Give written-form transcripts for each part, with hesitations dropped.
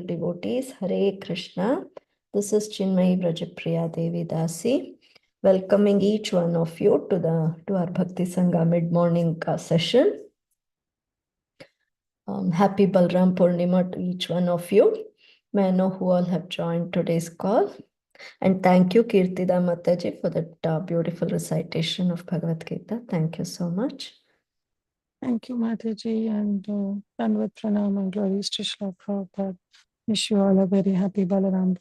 devotees, Hare Krishna. This is Chinmayi Brajapriya Devi Dasi, welcoming each one of you to our Bhakti Sangha mid-morning session. Happy Balaram Purnima to each one of you. May I know who all have joined today's call. And thank you, Kirtida Mataji, for that beautiful recitation of Bhagavad Gita. Thank you so much. Thank you, Mataji, and Danvat Pranam and glories to Srila Prabhupada. Wish you all a very happy Balaram.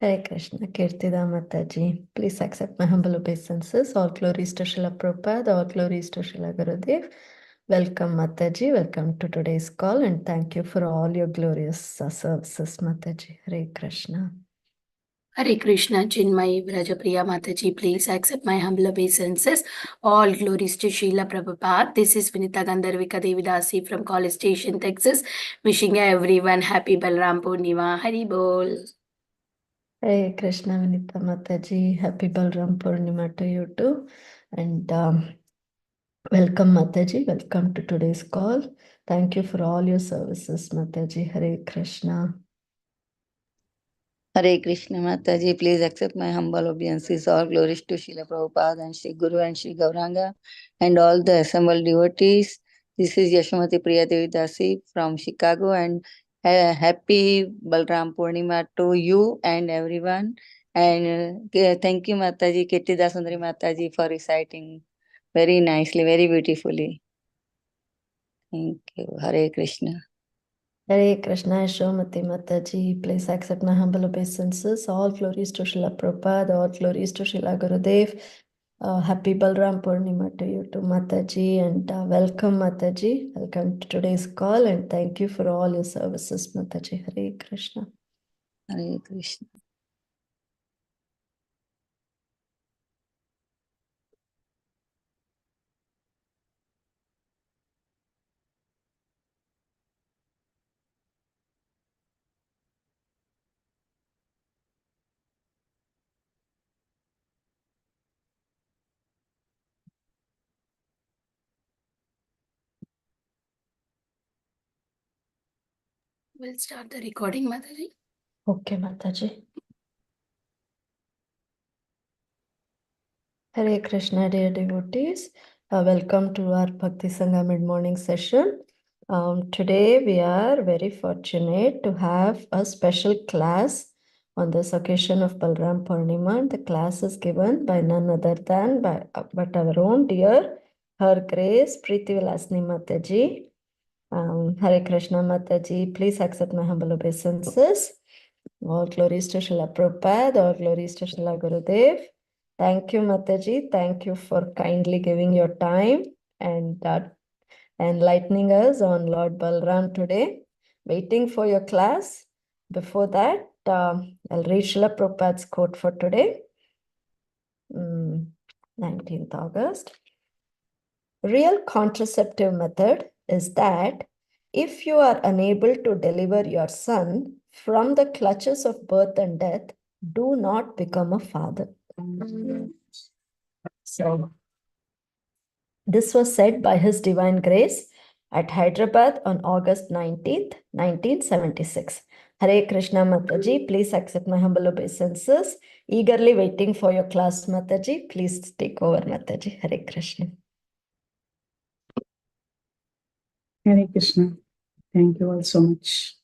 Hare Krishna, Kirtida Mataji. Please accept my humble obeisances. All glories to Srila Prabhupada, all glories to Srila Gurudev. Welcome, Mataji. Welcome to today's call, and thank you for all your glorious services, Mataji. Hare Krishna. Hare Krishna, Chinmayi Brajapriya Mataji, please accept my humble obeisances. All glories to Srila Prabhupada. This is Vinita Gandharvika Devi Dasi from College Station, Texas. Wishing everyone happy Balaram Purnima. Hari Bol. Hare Krishna, Vinita Mataji. Happy Balaram Purnima to you too. And welcome, Mataji. Welcome to today's call. Thank you for all your services, Mataji. Hare Krishna. Hare Krishna Mataji, please accept my humble obeisances. All glories to Srila Prabhupada and Sri Guru and Sri Gauranga and all the assembled devotees. This is Yashamati Priya Devi Dasi from Chicago, and happy Balaram Purnima to you and everyone. And thank you Mataji, Kirtida Sundari Mataji, for reciting very nicely, very beautifully. Thank you. Hare Krishna. Hare Krishna, Yashamati Mataji, please accept my humble obeisances. All glories to Srila Prabhupada, all glories to Srila Gurudev. Happy Balaram Purnima to you too, Mataji, and welcome, Mataji. Welcome to today's call, and thank you for all your services, Mataji. Hare Krishna. Hare Krishna. We'll start the recording, Mataji. Okay, Mataji. Hare Krishna, dear devotees. Welcome to our Bhakti Sangha mid-morning session. Today we are very fortunate to have a special class on this occasion of Balaram Purnima. The class is given by none other than but our own dear Her Grace Preethi Vilasini Mataji. Hare Krishna Mataji, please accept my humble obeisances. All glories to Srila Prabhupada, all glories to Srila Gurudev. Thank you, Mataji. Thank you for kindly giving your time and enlightening us on Lord Balaram today. Waiting for your class. Before that, I'll read Srila Prabhupada's quote for today. 19th August. Real contraceptive method is that if you are unable to deliver your son from the clutches of birth and death, do not become a father. So, this was said by His Divine Grace at Hyderabad on August 19th, 1976. Hare Krishna Mataji, please accept my humble obeisances. Eagerly waiting for your class, Mataji. Please take over, Mataji. Hare Krishna. Hare Krishna. Thank you all so much.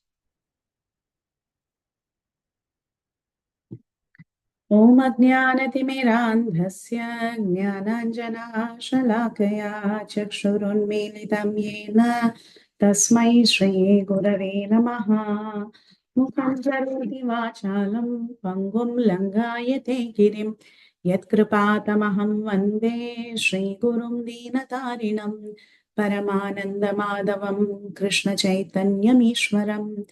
Om Ajnanatimirandhasya Jnananjana Shalakaya Chakshurunmilitam Yena Tasmai Shri Gurave Namaha Mukham Karoti Vachalam Pangum Langayate Girim Yatkripātamaham Vande Shri Gurum Dīnatarinam Paramananda Madhavam Krishna Chaitanyam Ishwaram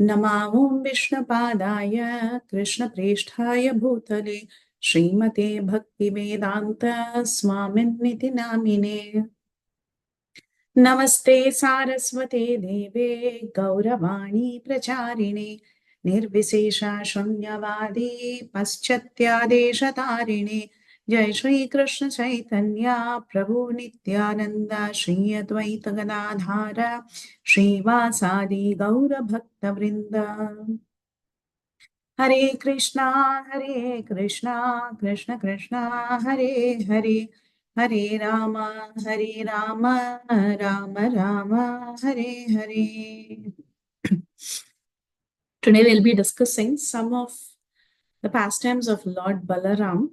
Namahum Vishnapadaya Krishna Preshthaya Bhutale Srimate Bhakti Vedanta Swaminiti Namine Namaste Saraswate Deve Gauravani Pracharine Nirvisesha Shunyavadi Paschatya Deshatarine जय श्री कृष्ण चैतन्य प्रभु नित्यानंद श्री अद्वैत गदाधार श्रीवासादि गौर भक्त वृंद हरे Krishna Krishna Krishna Hare Hare Hare Ram Ram Ram Hare Hare. Today we'll be discussing some of the pastimes of Lord Balaram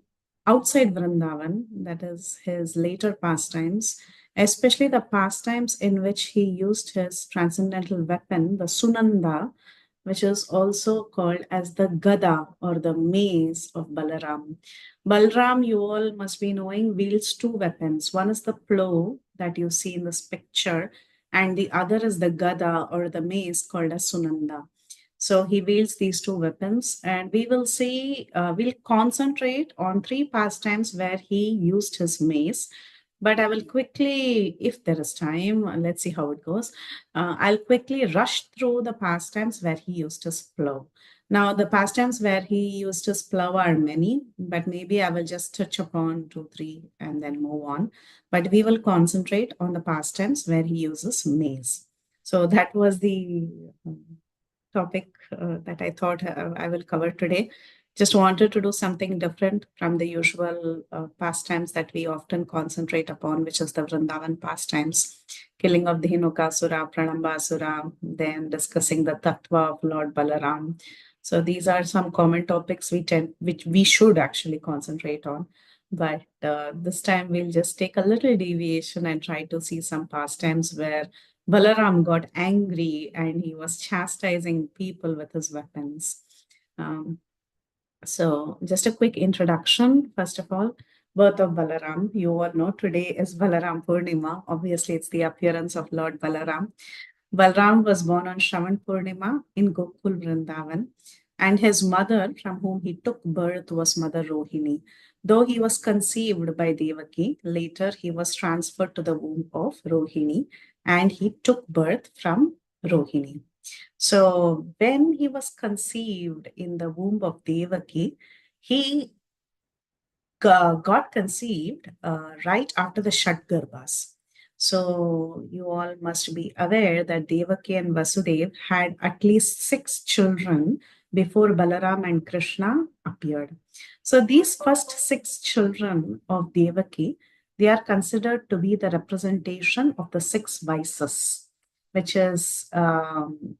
outside Vrindavan, that is his later pastimes, especially the pastimes in which he used his transcendental weapon, the Sunanda, which is also called as the Gada or the mace of Balaram. Balaram, you all must be knowing, wields two weapons. One is the plow that you see in this picture, and the other is the Gada or the mace called as Sunanda. So he wields these two weapons, and we will see, we'll concentrate on three pastimes where he used his mace. But I will quickly, if there is time, let's see how it goes. I'll quickly rush through the pastimes where he used his plow. Now, the pastimes where he used his plow are many, but maybe I will just touch upon 2, 3, and then move on. But we will concentrate on the pastimes where he uses mace. So that was the topic that I thought I will cover today. Just wanted to do something different from the usual pastimes that we often concentrate upon, which is the Vrindavan pastimes, killing of the Dhinukasura, Pranambasura, then discussing the Tattva of Lord Balaram. So these are some common topics which we should actually concentrate on. But this time we'll just take a little deviation and try to see some pastimes where Balaram got angry and he was chastising people with his weapons. So just a quick introduction. First of all, birth of Balaram. You all know today is Balaram Purnima. Obviously, it's the appearance of Lord Balaram. Balaram was born on Shravan Purnima in Gokul, Vrindavan, and his mother, from whom he took birth, was Mother Rohini. Though he was conceived by Devaki, later he was transferred to the womb of Rohini and he took birth from Rohini. So when he was conceived in the womb of Devaki, he got conceived right after the Shatgarbhas. So you all must be aware that Devaki and Vasudev had at least 6 children before Balaram and Krishna appeared. So these first 6 children of Devaki, they are considered to be the representation of the 6 vices, which is Kam,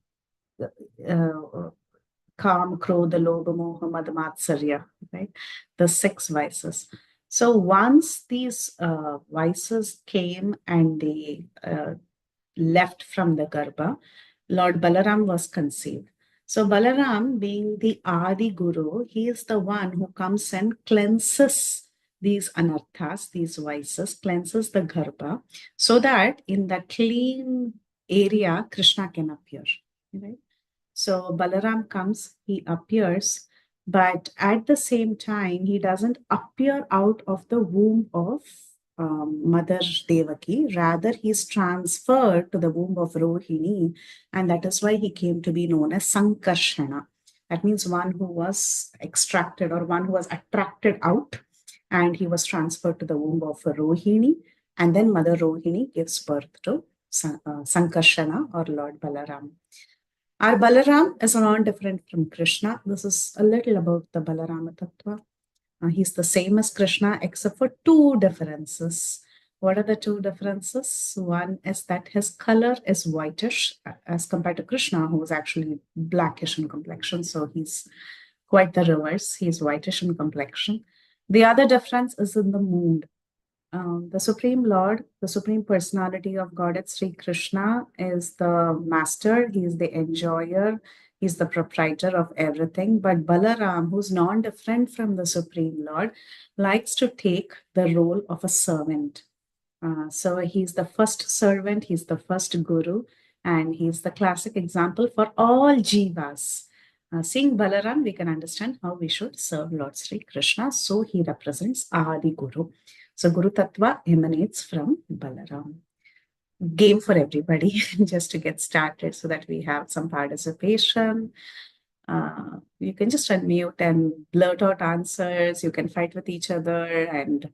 Krodha, Lobha, Moha, Mada, Matsarya, right? The 6 vices. So once these vices came and they left from the Garbha, Lord Balaram was conceived. So Balaram, being the Adi Guru, he is the one who comes and cleanses these anarthas, these vices, cleanses the Garbha, so that in the clean area, Krishna can appear, right? So Balaram comes, he appears, but at the same time, he doesn't appear out of the womb of Mother Devaki. Rather, he's transferred to the womb of Rohini, and that is why he came to be known as Sankarshana. That means one who was extracted or one who was attracted out, and he was transferred to the womb of Rohini, and then Mother Rohini gives birth to Sankarshana or Lord Balaram. Our Balaram is not different from Krishna. This is a little about the Balarama Tattva. He's the same as Krishna except for 2 differences. What are the 2 differences? One is that his color is whitish as compared to Krishna, who is actually blackish in complexion. So he's quite the reverse. He's whitish in complexion. The other difference is in the mood. The Supreme Lord, the Supreme Personality of Godhead, Sri Krishna, is the master, he is the enjoyer, he's the proprietor of everything. But Balaram, who's non-different from the Supreme Lord, likes to take the role of a servant. So he's the first servant, he's the first guru, and he's the classic example for all jivas. Seeing Balaram, we can understand how we should serve Lord Sri Krishna. So he represents Adi Guru. So Guru Tattva emanates from Balaram. Game for everybody, just to get started so that we have some participation. You can just unmute and blurt out answers. You can fight with each other and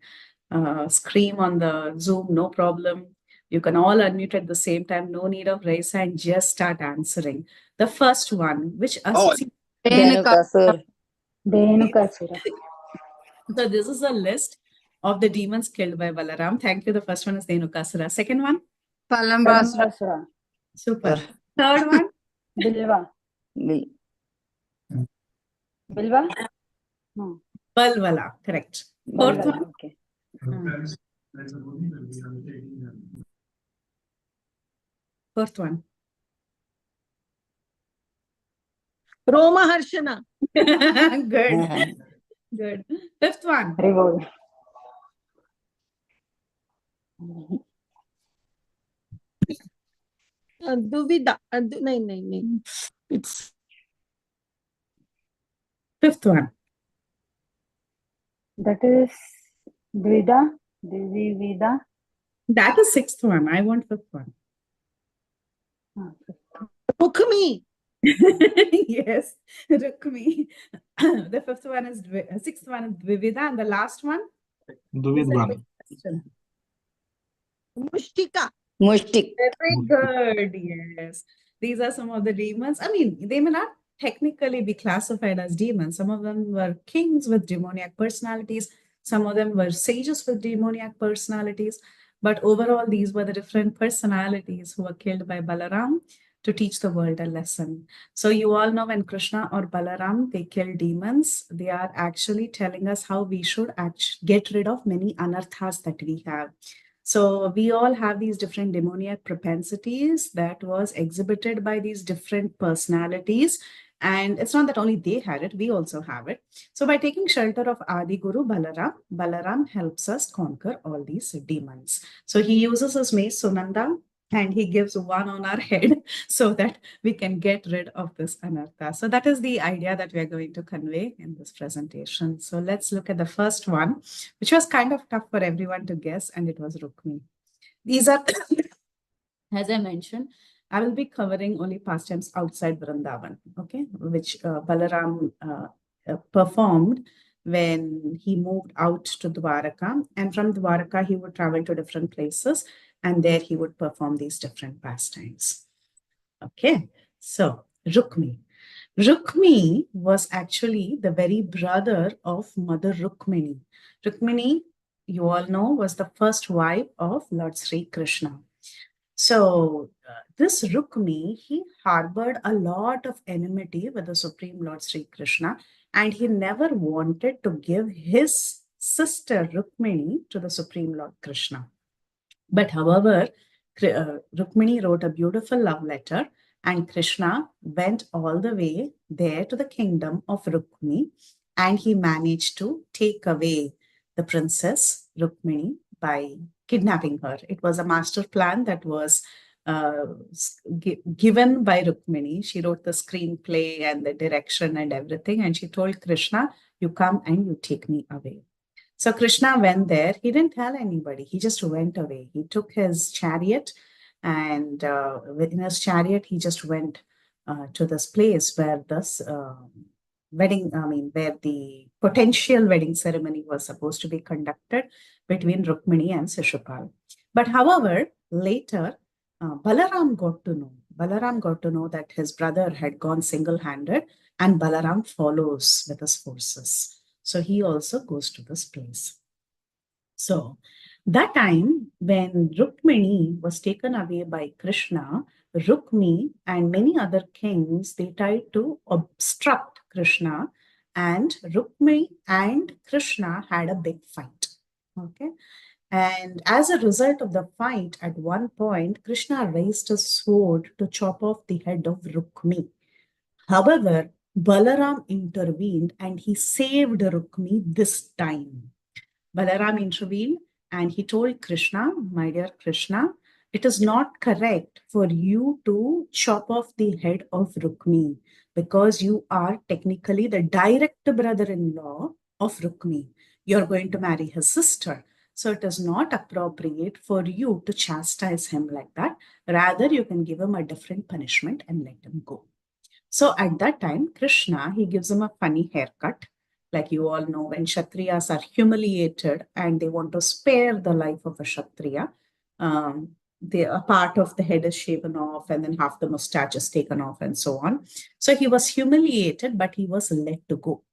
scream on the Zoom, no problem. You can all unmute at the same time. No need of raise hand, just start answering. The first one, which associates. Dhenukasur. Dhenukasura. So this is a list of the demons killed by Balaram. Thank you. The first one is Dhenukasura. Second one? Palambasura. Super. Third one? Bilva. Bil- Bilva? No. Balvala. Correct. Fourth Bilva. one? Okay. Fourth one. Roma Harshana. Good. Good. Fifth one. Revol. Duvida. No. It's Fifth one. That is Dvida. Divida. That is sixth one. I want fifth one. Rukmi. Yes, Rukmi. The fifth one is sixth one is Dvivida, and the last one is a Duvidvan. quick question. Mushtika. Mushtik. Very good. Yes, these are some of the demons. I mean, they may not technically be classified as demons. Some of them were kings with demoniac personalities. Some of them were sages with demoniac personalities. But overall, these were the different personalities who were killed by Balaram to teach the world a lesson. So you all know when Krishna or Balaram, they kill demons, they are actually telling us how we should get rid of many anarthas that we have. So we all have these different demoniac propensities that was exhibited by these different personalities. And it's not that only they had it, we also have it. So by taking shelter of Adi Guru Balaram, Balaram helps us conquer all these demons. So he uses his mace Sunanda and he gives one on our head so that we can get rid of this anartha. So that is the idea that we are going to convey in this presentation. So let's look at the first one, which was kind of tough for everyone to guess, and it was Rukmi. These are, as I mentioned, I will be covering only pastimes outside Vrindavan, okay, which Balaram performed when he moved out to Dwaraka. And from Dwaraka, he would travel to different places, and there he would perform these different pastimes. Okay, so Rukmi. Rukmi was actually the very brother of Mother Rukmini. Rukmini, you all know, was the first wife of Lord Sri Krishna. So this Rukmi, he harbored a lot of enmity with the Supreme Lord Sri Krishna, and he never wanted to give his sister Rukmini to the Supreme Lord Krishna. But however, Rukmini wrote a beautiful love letter, and Krishna went all the way there to the kingdom of Rukmini, and he managed to take away the princess Rukmini by kidnapping her. It was a master plan that was given by Rukmini. She wrote the screenplay and the direction and everything, and she told Krishna, you come and you take me away. So Krishna went there. He didn't tell anybody. He just went away. He took his chariot, and in his chariot, he just went to this place where this where the potential wedding ceremony was supposed to be conducted between Rukmini and Shishupal. But however, later, Balaram got to know. Balaram got to know that his brother had gone single-handed, and Balaram follows with his forces. So he also goes to this place. So that time when Rukmini was taken away by Krishna, Rukmi and many other kings, they tried to obstruct Krishna, and Rukmi and Krishna had a big fight. Okay. And as a result of the fight, at one point, Krishna raised a sword to chop off the head of Rukmi. However, Balaram intervened and he saved Rukmi this time. Balaram intervened and he told Krishna, my dear Krishna, it is not correct for you to chop off the head of Rukmi because you are technically the direct brother-in-law of Rukmi. You're going to marry his sister. So it is not appropriate for you to chastise him like that. Rather, you can give him a different punishment and let him go. So at that time, Krishna, he gives him a funny haircut. Like you all know, when Kshatriyas are humiliated and they want to spare the life of a Kshatriya, a part of the head is shaven off and then half the mustache is taken off and so on. So he was humiliated, but he was let to go.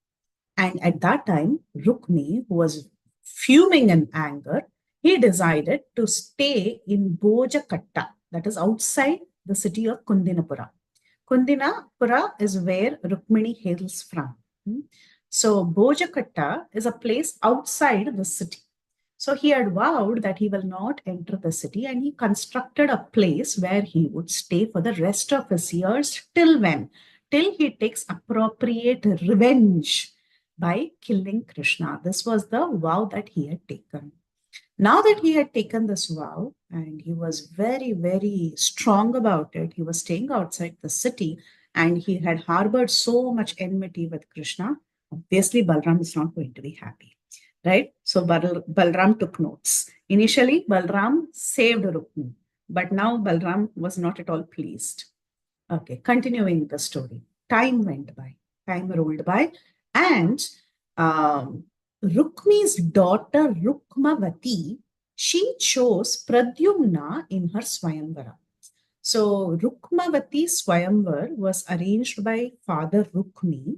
And at that time, Rukmi, who was fuming in anger, he decided to stay in Bojakatta, that is outside the city of Kundinapura. Kundinapura is where Rukmini hails from. So Bojakatta is a place outside the city. So he had vowed that he will not enter the city, and he constructed a place where he would stay for the rest of his years. Till when? Till he takes appropriate revenge by killing Krishna. This was the vow that he had taken. Now that he had taken this vow and he was very, very strong about it, he was staying outside the city and he had harbored so much enmity with Krishna. Obviously, Balaram is not going to be happy, right? So Balaram took notes. Initially, Balaram saved Rukmi, but now Balaram was not at all pleased. Okay, continuing the story. Time went by, time rolled by, and Rukmi's daughter Rukmavati, she chose Pradyumna in her Swayamvara. So Rukmavati Swayamvar was arranged by Father Rukmi,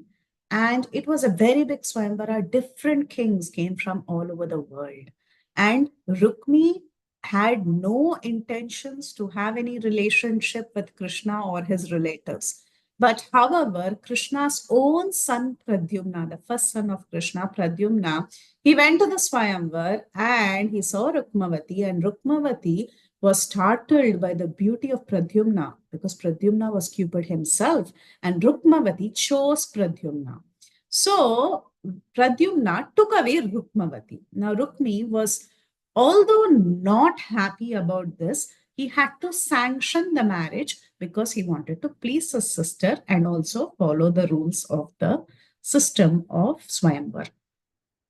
and it was a very big Swayamvara. Different kings came from all over the world. And Rukmi had no intentions to have any relationship with Krishna or his relatives. But however, Krishna's own son Pradyumna, the first son of Krishna, Pradyumna, he went to the Swayamvar and he saw Rukmavati, and Rukmavati was startled by the beauty of Pradyumna because Pradyumna was Cupid himself, and Rukmavati chose Pradyumna. So Pradyumna took away Rukmavati. Now Rukmi was, although not happy about this, he had to sanction the marriage because he wanted to please his sister and also follow the rules of the system of Swayamvar.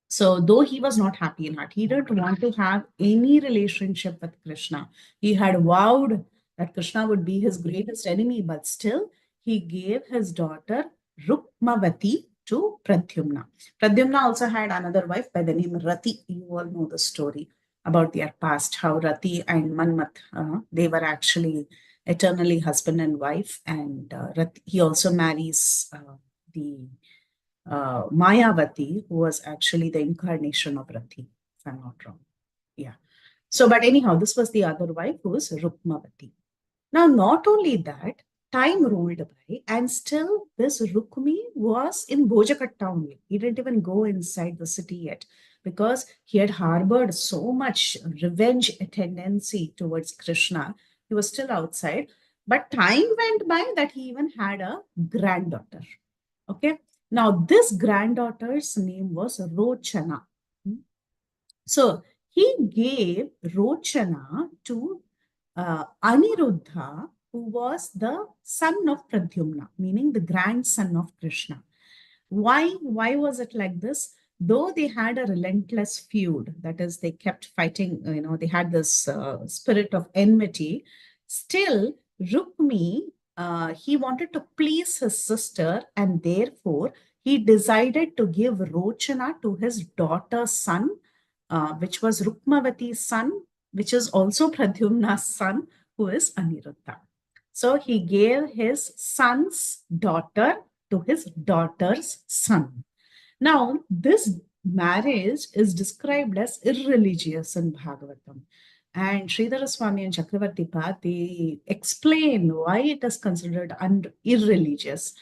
So though he was not happy in heart, he didn't want to have any relationship with Krishna. He had vowed that Krishna would be his greatest enemy, but still he gave his daughter Rukmavati to Pradyumna. Pradyumna also had another wife by the name Rati. You all know the story about their past, how Rati and Manmat, they were actually eternally husband and wife. And he also marries the Mayavati, who was actually the incarnation of Rati, if I'm not wrong. Yeah. So, but anyhow, this was the other wife who was Rukmavati. Now, not only that, time rolled by, and still this Rukmi was in Bojakatta only. He didn't even go inside the city yet because he had harbored so much revenge tendency towards Krishna. He was still outside. But time went by that he even had a granddaughter. Okay. Now, this granddaughter's name was Rochana. So he gave Rochana to Aniruddha, who was the son of Pradyumna, meaning the grandson of Krishna. Why was it like this? Though they had a relentless feud, that is, they kept fighting, they had this spirit of enmity, still Rukmi, he wanted to please his sister, and therefore he decided to give Rochana to his daughter's son, which was Rukmavati's son, which is also Pradyumna's son, who is Aniruddha. So he gave his son's daughter to his daughter's son. Now, this marriage is described as irreligious in Bhagavatam. And Sridhara Swami and Chakravarti Pa, they explain why it is considered irreligious.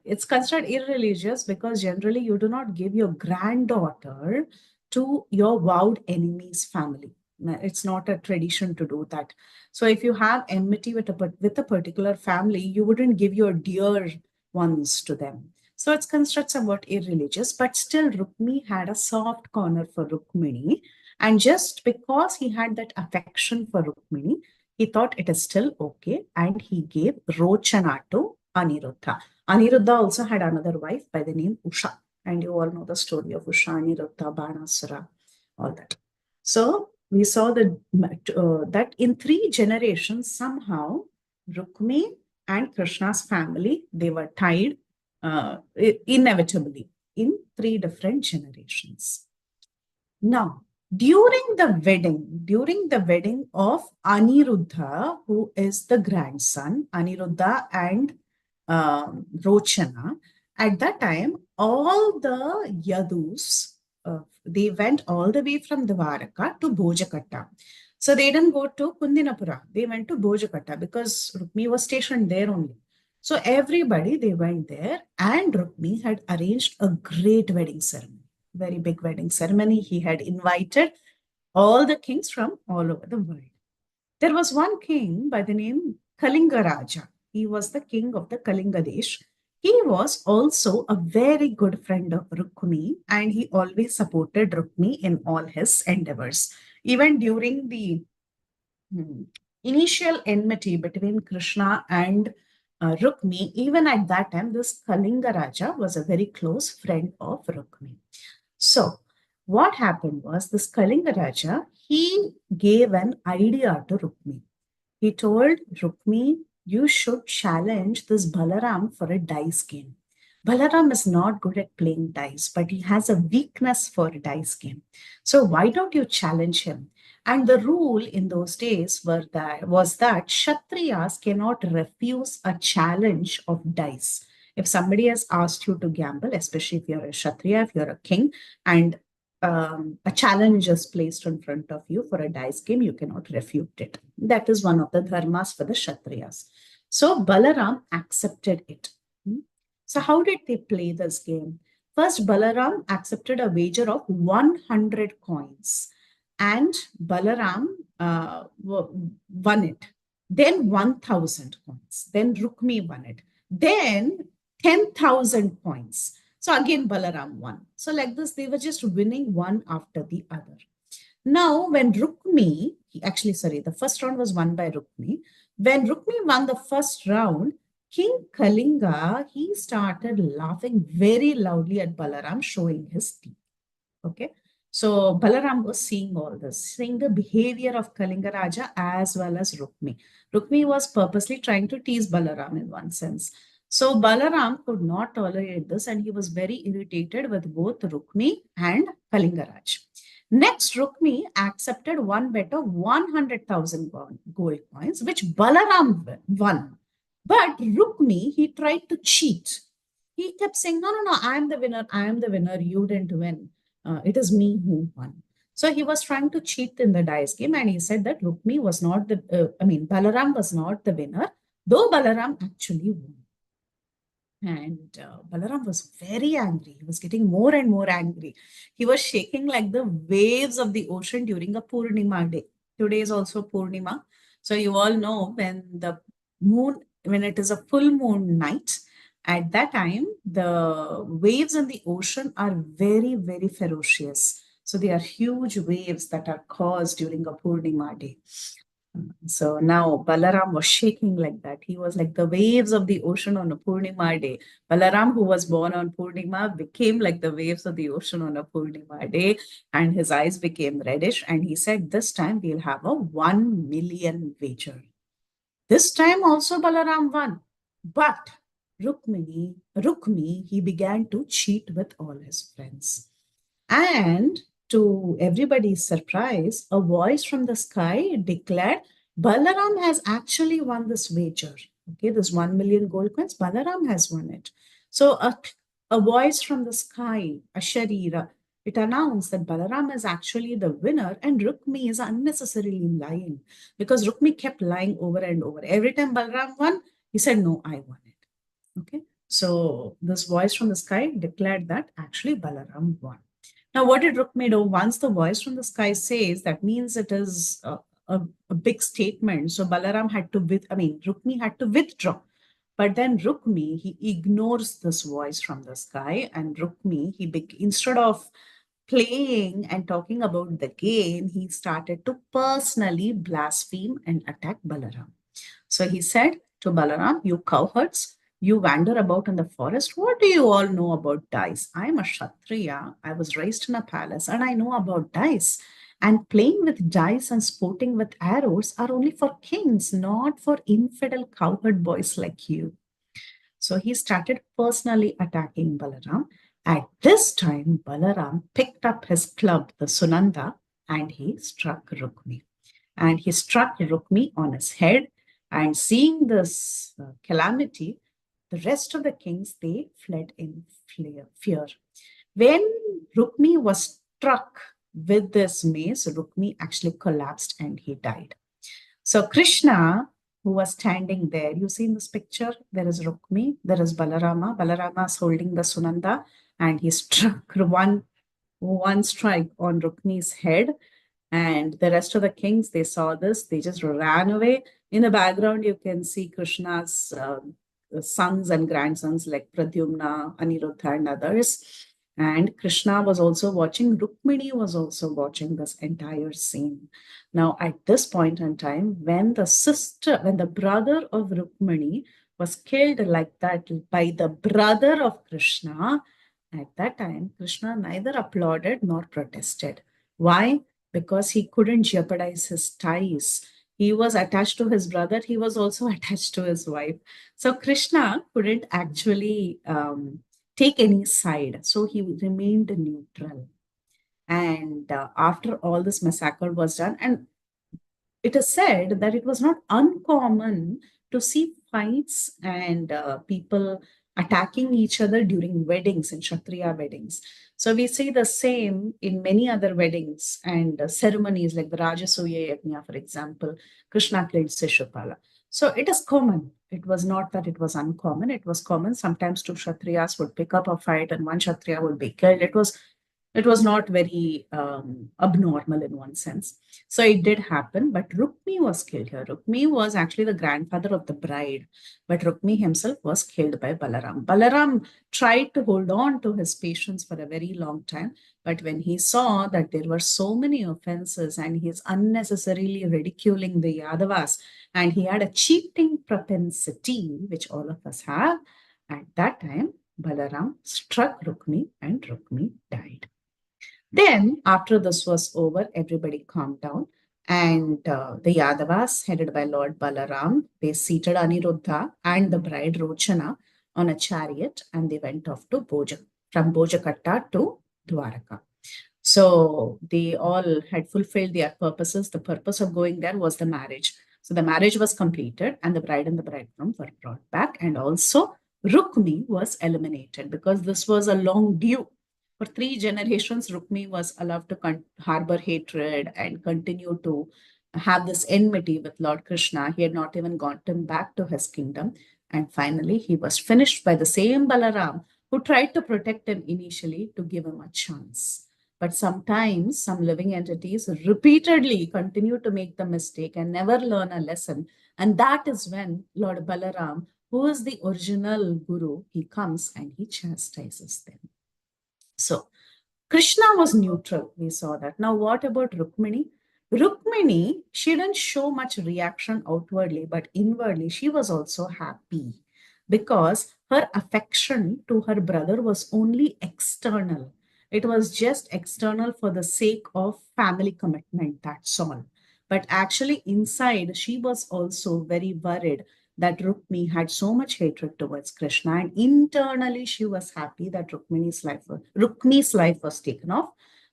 It's considered irreligious because generally you do not give your granddaughter to your vowed enemy's family. It's not a tradition to do that. So if you have enmity with a particular family, you wouldn't give your dear ones to them. So it's considered somewhat irreligious, but still Rukmi had a soft corner for Rukmini. And just because he had that affection for Rukmini, he thought it is still okay. And he gave Rochana to Aniruddha. Aniruddha also had another wife by the name Usha. And you all know the story of Usha, Aniruddha, Banasura, all that. So we saw that in 3 generations, somehow Rukmi and Krishna's family, they were tied inevitably in 3 different generations. Now, during the wedding of Aniruddha, who is the grandson, Aniruddha and Rochana, at that time, all the Yadus, they went all the way from Dwaraka to Bojakatta. So they didn't go to Kundinapura. They went to Bojakatta because Rukmi was stationed there only. So everybody, they went there, and Rukmi had arranged a great wedding ceremony, very big wedding ceremony. He had invited all the kings from all over the world. There was one king by the name Kalinga Raja. He was the king of the Kalinga Desh. He was also a very good friend of Rukmi, and he always supported Rukmi in all his endeavors. Even during the initial enmity between Krishna and Rukmi, even at that time, this Kalinga Raja was a very close friend of Rukmi. So, what happened was this Kalinga Raja, he gave an idea to Rukmi. He told Rukmi, you should challenge this Balaram for a dice game. Balaram is not good at playing dice, but he has a weakness for a dice game. So why don't you challenge him? And the rule in those days was that Kshatriyas cannot refuse a challenge of dice. If somebody has asked you to gamble, especially if you're a Kshatriya, if you're a king, and a challenge is placed in front of you for a dice game, you cannot refute it. That is one of the dharmas for the Kshatriyas. So Balaram accepted it. So how did they play this game? First, Balaram accepted a wager of 100 coins, and Balaram won it. Then 1,000 coins. Then Rukmi won it. Then 10,000 coins. So again, Balaram won. So like this, they were just winning one after the other. Now, when Rukmi, the first round was won by Rukmi. When Rukmi won the first round, King Kalinga, he started laughing very loudly at Balaram, showing his teeth. Okay. So Balaram was seeing all this, seeing the behavior of Kalinga Raja as well as Rukmi. Rukmi was purposely trying to tease Balaram in one sense. So Balaram could not tolerate this, and he was very irritated with both Rukmi and Kalinga Raj. Next, Rukmi accepted one bet of 100,000 gold coins, which Balaram won. But Rukmi, he tried to cheat. He kept saying, no, I am the winner, you didn't win. It is me who won. So he was trying to cheat in the dice game, and he said that Rukmi was not Balaram was not the winner, though Balaram actually won. And Balaram was very angry. He was getting more and more angry. He was shaking like the waves of the ocean during a Purnima day. Today is also Purnima. So you all know when it is a full moon night, at that time, the waves in the ocean are very, very ferocious. So they are huge waves that are caused during a Purnima day. So now Balaram was shaking like that. He was like the waves of the ocean on a Purnima day. Balaram, who was born on Purnima, became like the waves of the ocean on a Purnima day, and his eyes became reddish. And he said, this time we'll have a 1 million wager. This time also Balaram won. But Rukmi, he began to cheat with all his friends. And to everybody's surprise, a voice from the sky declared, Balaram has actually won this wager. Okay, this 1 million gold coins, Balaram has won it. So a voice from the sky, a Sharira, it announced that Balaram is actually the winner, and Rukmi is unnecessarily lying, because Rukmi kept lying over and over. Every time Balaram won, he said, no, I won it. Okay, so this voice from the sky declared that actually Balaram won. Now, what did Rukmi do? Once the voice from the sky says, that means it is a big statement. So Balaram had to, Rukmi had to withdraw. But then Rukmi, he ignores this voice from the sky, and Rukmi, instead of playing and talking about the game, he started to personally blaspheme and attack Balaram. So he said to Balaram, you cowherds, you wander about in the forest. What do you all know about dice? I am a Kshatriya. I was raised in a palace, and I know about dice. And playing with dice and sporting with arrows are only for kings, not for infidel cowherd boys like you. So he started personally attacking Balaram. At this time, Balaram picked up his club, the Sunanda, and he struck Rukmi. And he struck Rukmi on his head. And seeing this calamity, the rest of the kings, they fled in fear. When Rukmi was struck with this mace, Rukmi actually collapsed and he died. So Krishna, who was standing there, you see in this picture, there is Rukmi, there is Balarama. Balarama is holding the Sunanda, and he struck one strike on Rukmi's head. And the rest of the kings, they saw this, they just ran away. In the background, you can see Krishna's sons and grandsons like Pradyumna, Aniruddha, and others. And Krishna was also watching, Rukmini was also watching this entire scene. Now, at this point in time, when the brother of Rukmini was killed like that by the brother of Krishna, at that time, Krishna neither applauded nor protested. Why? Because he couldn't jeopardize his ties. He was attached to his brother, he was also attached to his wife. So Krishna couldn't actually take any side. So he remained neutral. And after all this massacre was done, and it is said that it was not uncommon to see fights and people attacking each other during weddings, in Kshatriya weddings. So we see the same in many other weddings and ceremonies like the Rajasuya Yajna, for example. Krishna killed Shishupala. So it is common. It was not that it was uncommon. It was common. Sometimes two Kshatriyas would pick up a fight and one Kshatriya would be killed. It was not very abnormal in one sense. So it did happen, but Rukmi was killed here. Rukmi was actually the grandfather of the bride, but Rukmi himself was killed by Balaram. Balaram tried to hold on to his patience for a very long time, but when he saw that there were so many offenses and he is unnecessarily ridiculing the Yadavas, and he had a cheating propensity, which all of us have, at that time, Balaram struck Rukmi and Rukmi died. Then, after this was over, everybody calmed down. And the Yadavas, headed by Lord Balaram, they seated Aniruddha and the bride Rochana on a chariot and they went off to from Bojakatta to Dwaraka. So they all had fulfilled their purposes. The purpose of going there was the marriage. So the marriage was completed and the bride and the bridegroom were brought back. And also Rukmi was eliminated because this was a long due. For 3 generations, Rukmi was allowed to harbor hatred and continue to have this enmity with Lord Krishna. He had not even gotten back to his kingdom. And finally, he was finished by the same Balaram who tried to protect him initially to give him a chance. But sometimes some living entities repeatedly continue to make the mistake and never learn a lesson. And that is when Lord Balaram, who is the original guru, he comes and he chastises them. So Krishna was neutral. We saw that. Now, what about Rukmini? Rukmini, she didn't show much reaction outwardly, but inwardly, she was also happy because her affection to her brother was only external. It was just external for the sake of family commitment, that's all. But actually, inside, she was also very worried that Rukmi had so much hatred towards Krishna, and internally she was happy that Rukmi's life was taken off.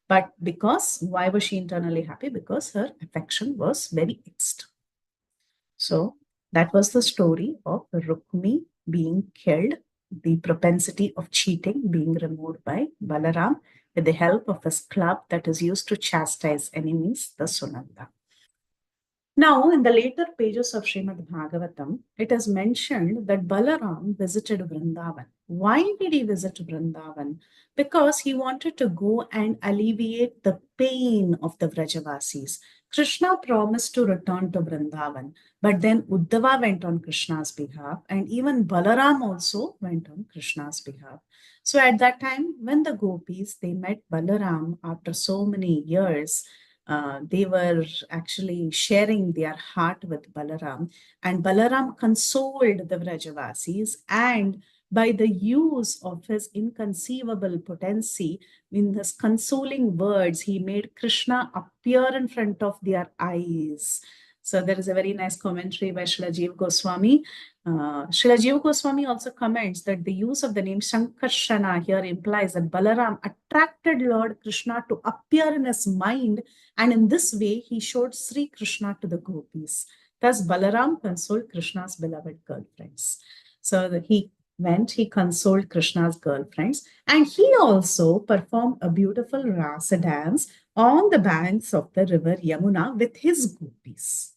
But why was she internally happy? Because her affection was very external. So that was the story of Rukmi being killed, the propensity of cheating being removed by Balaram with the help of his club that is used to chastise enemies, the Sunanda. Now, in the later pages of Srimad Bhagavatam, it is mentioned that Balaram visited Vrindavan. Why did he visit Vrindavan? Because he wanted to go and alleviate the pain of the Vrajavasis. Krishna promised to return to Vrindavan, but then Uddhava went on Krishna's behalf, and even Balaram also went on Krishna's behalf. So at that time, when the gopis, they met Balaram after so many years, they were actually sharing their heart with Balaram, and Balaram consoled the Vrajavasis, and by the use of his inconceivable potency, in his consoling words, he made Krishna appear in front of their eyes. So there is a very nice commentary by Srila Jiva Goswami. Srila Jiva Goswami also comments that the use of the name Shankarshana here implies that Balaram attracted Lord Krishna to appear in his mind, and in this way he showed Sri Krishna to the gopis. Thus Balaram consoled Krishna's beloved girlfriends. So that he consoled Krishna's girlfriends, and he also performed a beautiful rasa dance on the banks of the river Yamuna with his gopis,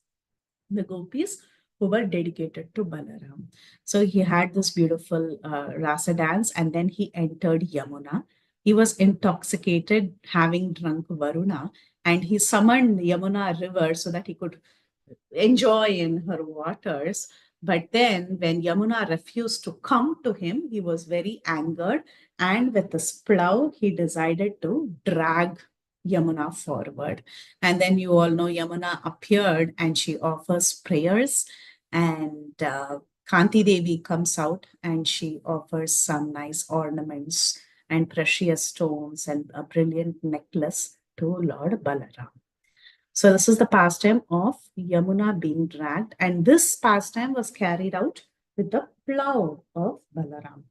the gopis who were dedicated to Balaram. So he had this beautiful rasa dance, and then he entered Yamuna. He was intoxicated, having drunk Varuna, and he summoned Yamuna river so that he could enjoy in her waters. But then when Yamuna refused to come to him, he was very angered, and with his plow, he decided to drag Yamuna forward. And then you all know Yamuna appeared and she offers prayers, and Kanti Devi comes out and she offers some nice ornaments and precious stones and a brilliant necklace to Lord Balaram. So this is the pastime of Yamuna being dragged, and this pastime was carried out with the plow of Balaram.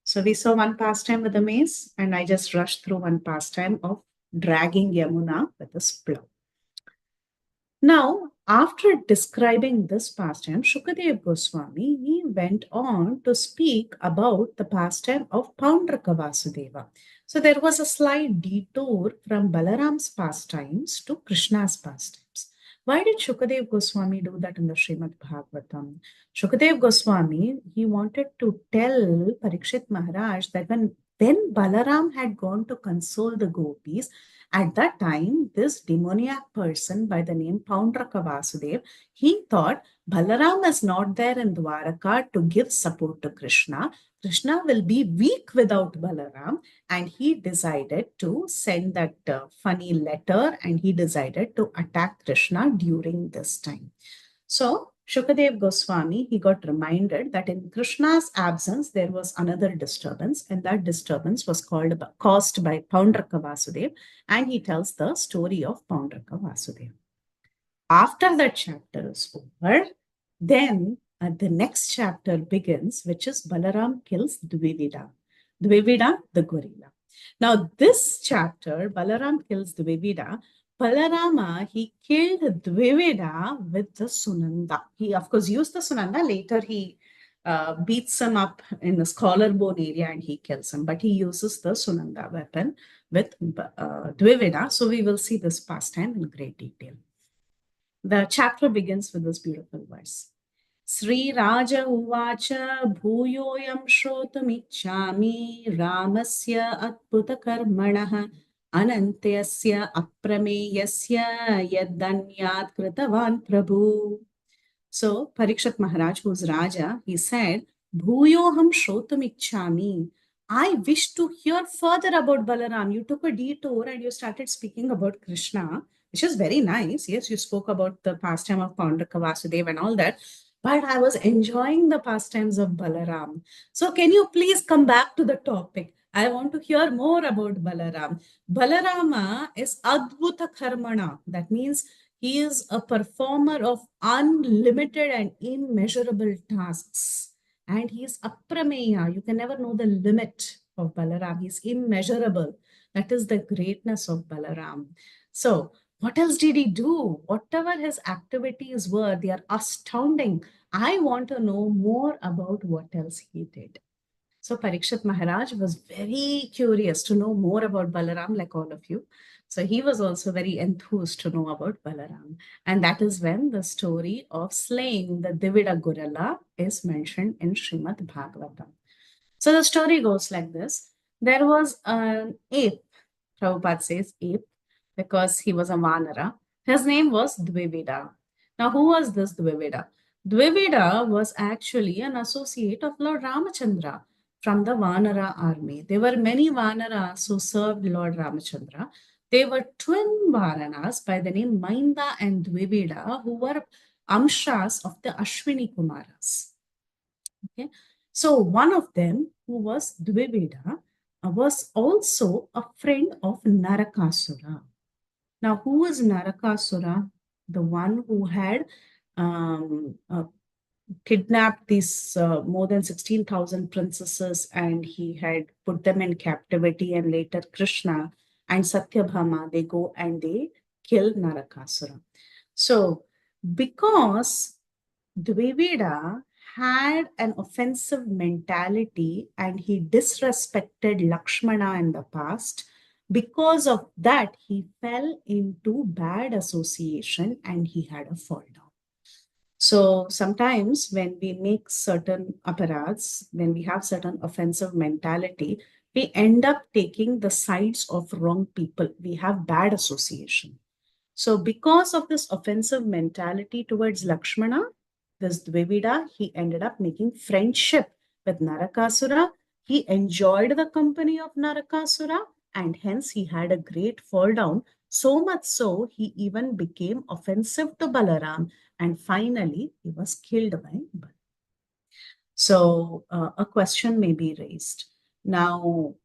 So we saw one pastime with the mace, and I just rushed through one pastime of dragging Yamuna with this plow. Now, after describing this pastime, Shukadev Goswami, he went on to speak about the pastime of Paundraka Vasudeva. So there was a slight detour from Balaram's pastimes to Krishna's pastimes. Why did Shukadev Goswami do that in the Srimad Bhagavatam? Shukadev Goswami, he wanted to tell Parikshit Maharaj that when Balaram had gone to console the gopis, at that time, this demoniac person by the name Paundraka Vasudev, he thought Balaram is not there in Dwaraka to give support to Krishna. Krishna will be weak without Balaram, and he decided to send that funny letter, and he decided to attack Krishna during this time. So Shukadev Goswami, he got reminded that in Krishna's absence, there was another disturbance, and that disturbance was caused by Paundraka Vasudev, and he tells the story of Paundraka Vasudev. After that chapter is over, then the next chapter begins, which is Balaram kills Dvivida, the gorilla. Now, this chapter, Balaram kills Dvivida. Balarama, he killed Dvivida with the Sunanda. He, of course, used the Sunanda. Later, he beats him up in the collarbone area and he kills him. But he uses the Sunanda weapon with Dvivida. So we will see this pastime in great detail. The chapter begins with this beautiful verse. Sri Raja Uvacha Bhuyoyam Shrotumichami Ramasya Adbhuta Karmanaha Anantyasya Aprameyasya Yadanyat Kritavan Prabhu. So Parikshit Maharaj, who's Raja, he said, Bhuyoham Shrotumichami. I wish to hear further about Balaram. You took a detour and you started speaking about Krishna, which is very nice. Yes, you spoke about the pastime of Paundraka Vasudeva and all that. But I was enjoying the pastimes of Balaram. So can you please come back to the topic? I want to hear more about Balaram. Balarama is Adbhuta Karmana. That means he is a performer of unlimited and immeasurable tasks. And he is Aprameya. You can never know the limit of Balaram. He is immeasurable. That is the greatness of Balaram. So, what else did he do? Whatever his activities were, they are astounding. I want to know more about what else he did. So Parikshit Maharaj was very curious to know more about Balaram, like all of you. So he was also very enthused to know about Balaram. And that is when the story of slaying the Dvivida gorilla is mentioned in Srimad Bhagavatam. So the story goes like this. There was an ape, Prabhupada says ape, because he was a Vanara. His name was Dvivida. Now, who was this Dvivida? Dvivida was actually an associate of Lord Ramachandra from the Vanara army. There were many Vanaras who served Lord Ramachandra. They were twin Vanaras by the name Mainda and Dvivida, who were Amshas of the Ashwini Kumaras. Okay. So one of them, who was Dvivida, was also a friend of Narakasura. Now, who was Narakasura? The one who had kidnapped these more than 16,000 princesses, and he had put them in captivity, and later Krishna and Satyabhama, they go and they kill Narakasura. So because Dvivida had an offensive mentality and he disrespected Lakshmana in the past, because of that, he fell into bad association and he had a fall down. So sometimes when we make certain aparads, when we have certain offensive mentality, we end up taking the sides of wrong people. We have bad association. So because of this offensive mentality towards Lakshmana, this Dvivida, he ended up making friendship with Narakasura. He enjoyed the company of Narakasura, and hence he had a great fall down. So much so, he even became offensive to Balaram, and finally he was killed by Balaram. So a question may be raised. Now,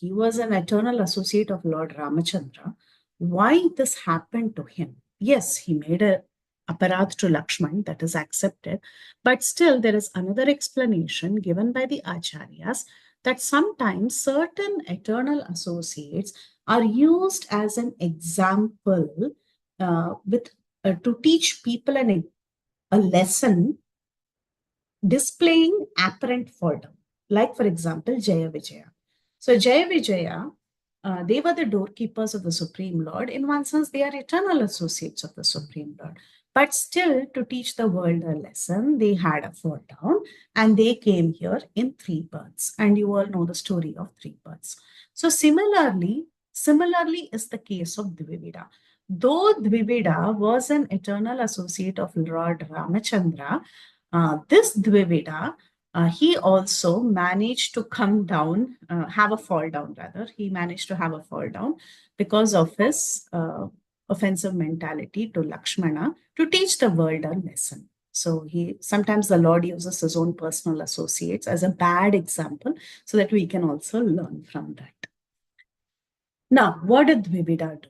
he was an eternal associate of Lord Ramachandra. Why this happened to him? Yes, he made a aparat to Lakshman, that is accepted. But still, there is another explanation given by the Acharyas that sometimes certain eternal associates are used as an example to teach people a lesson displaying apparent fall down. Like, for example, Jaya Vijaya. So, Jaya Vijaya, they were the doorkeepers of the Supreme Lord. In one sense, they are eternal associates of the Supreme Lord. But still, to teach the world a lesson, they had a fall down and they came here in 3 births. And you all know the story of 3 births. So, similarly is the case of Dvivida. Though Dvivida was an eternal associate of Lord Ramachandra, this Dvivida, he also managed to come down, have a fall down rather. He managed to have a fall down because of his offensive mentality to Lakshmana to teach the world a lesson. So sometimes the Lord uses his own personal associates as a bad example so that we can also learn from that. Now, what did Dvivida do?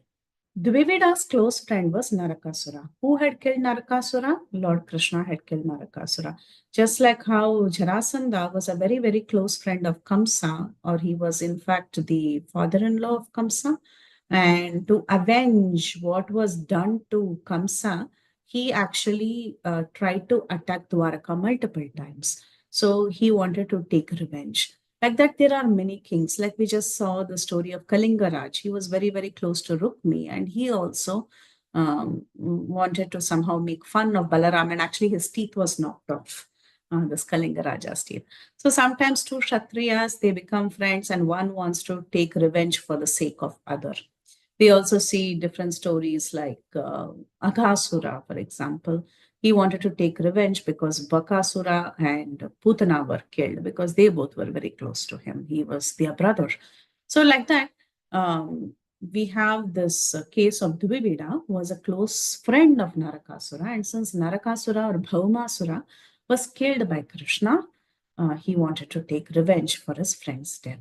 Dvivida's close friend was Narakasura. Who had killed Narakasura? Lord Krishna had killed Narakasura. Just like how Jarasandha was a very, very close friend of Kamsa, or he was in fact the father-in-law of Kamsa. And to avenge what was done to Kamsa, he actually tried to attack Dwaraka multiple times. So he wanted to take revenge. Like that, there are many kings. Like we just saw the story of Kalingaraj. He was very, very close to Rukmi, and he also wanted to somehow make fun of Balaram, and actually his teeth was knocked off, this Kalingaraja's teeth. So sometimes two Kshatriyas, they become friends, and one wants to take revenge for the sake of other. We also see different stories like Aghasura, for example. He wanted to take revenge because Bakasura and Putana were killed because they both were very close to him. He was their brother. So like that, we have this case of Dvivida, who was a close friend of Narakasura. And since Narakasura or Bhaumasura was killed by Krishna, he wanted to take revenge for his friend's death.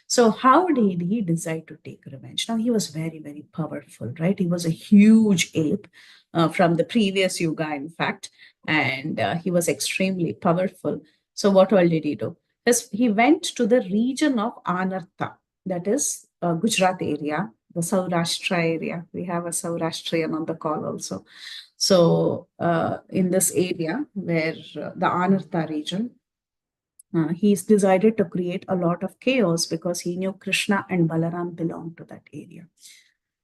So how did he decide to take revenge? Now, he was very, very powerful, right? He was a huge ape from the previous yuga, in fact, and he was extremely powerful. So what all did he do? He went to the region of Anartha, that is Gujarat area, the Saurashtra area. We have a Saurashtrian on the call also. So in this area where the Anartha region, he's decided to create a lot of chaos because he knew Krishna and Balaram belonged to that area.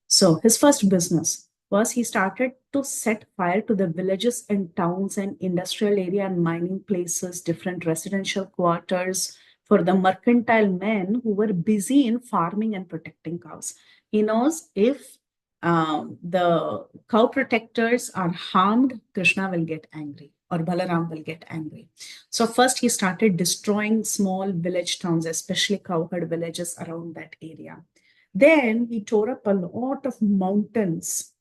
So his first business was he started to set fire to the villages and towns and industrial area and mining places, different residential quarters for the mercantile men who were busy in farming and protecting cows. He knows if the cow protectors are harmed, Krishna will get angry or Balaram will get angry. So first he started destroying small village towns, especially cowherd villages around that area. Then he tore up a lot of mountains,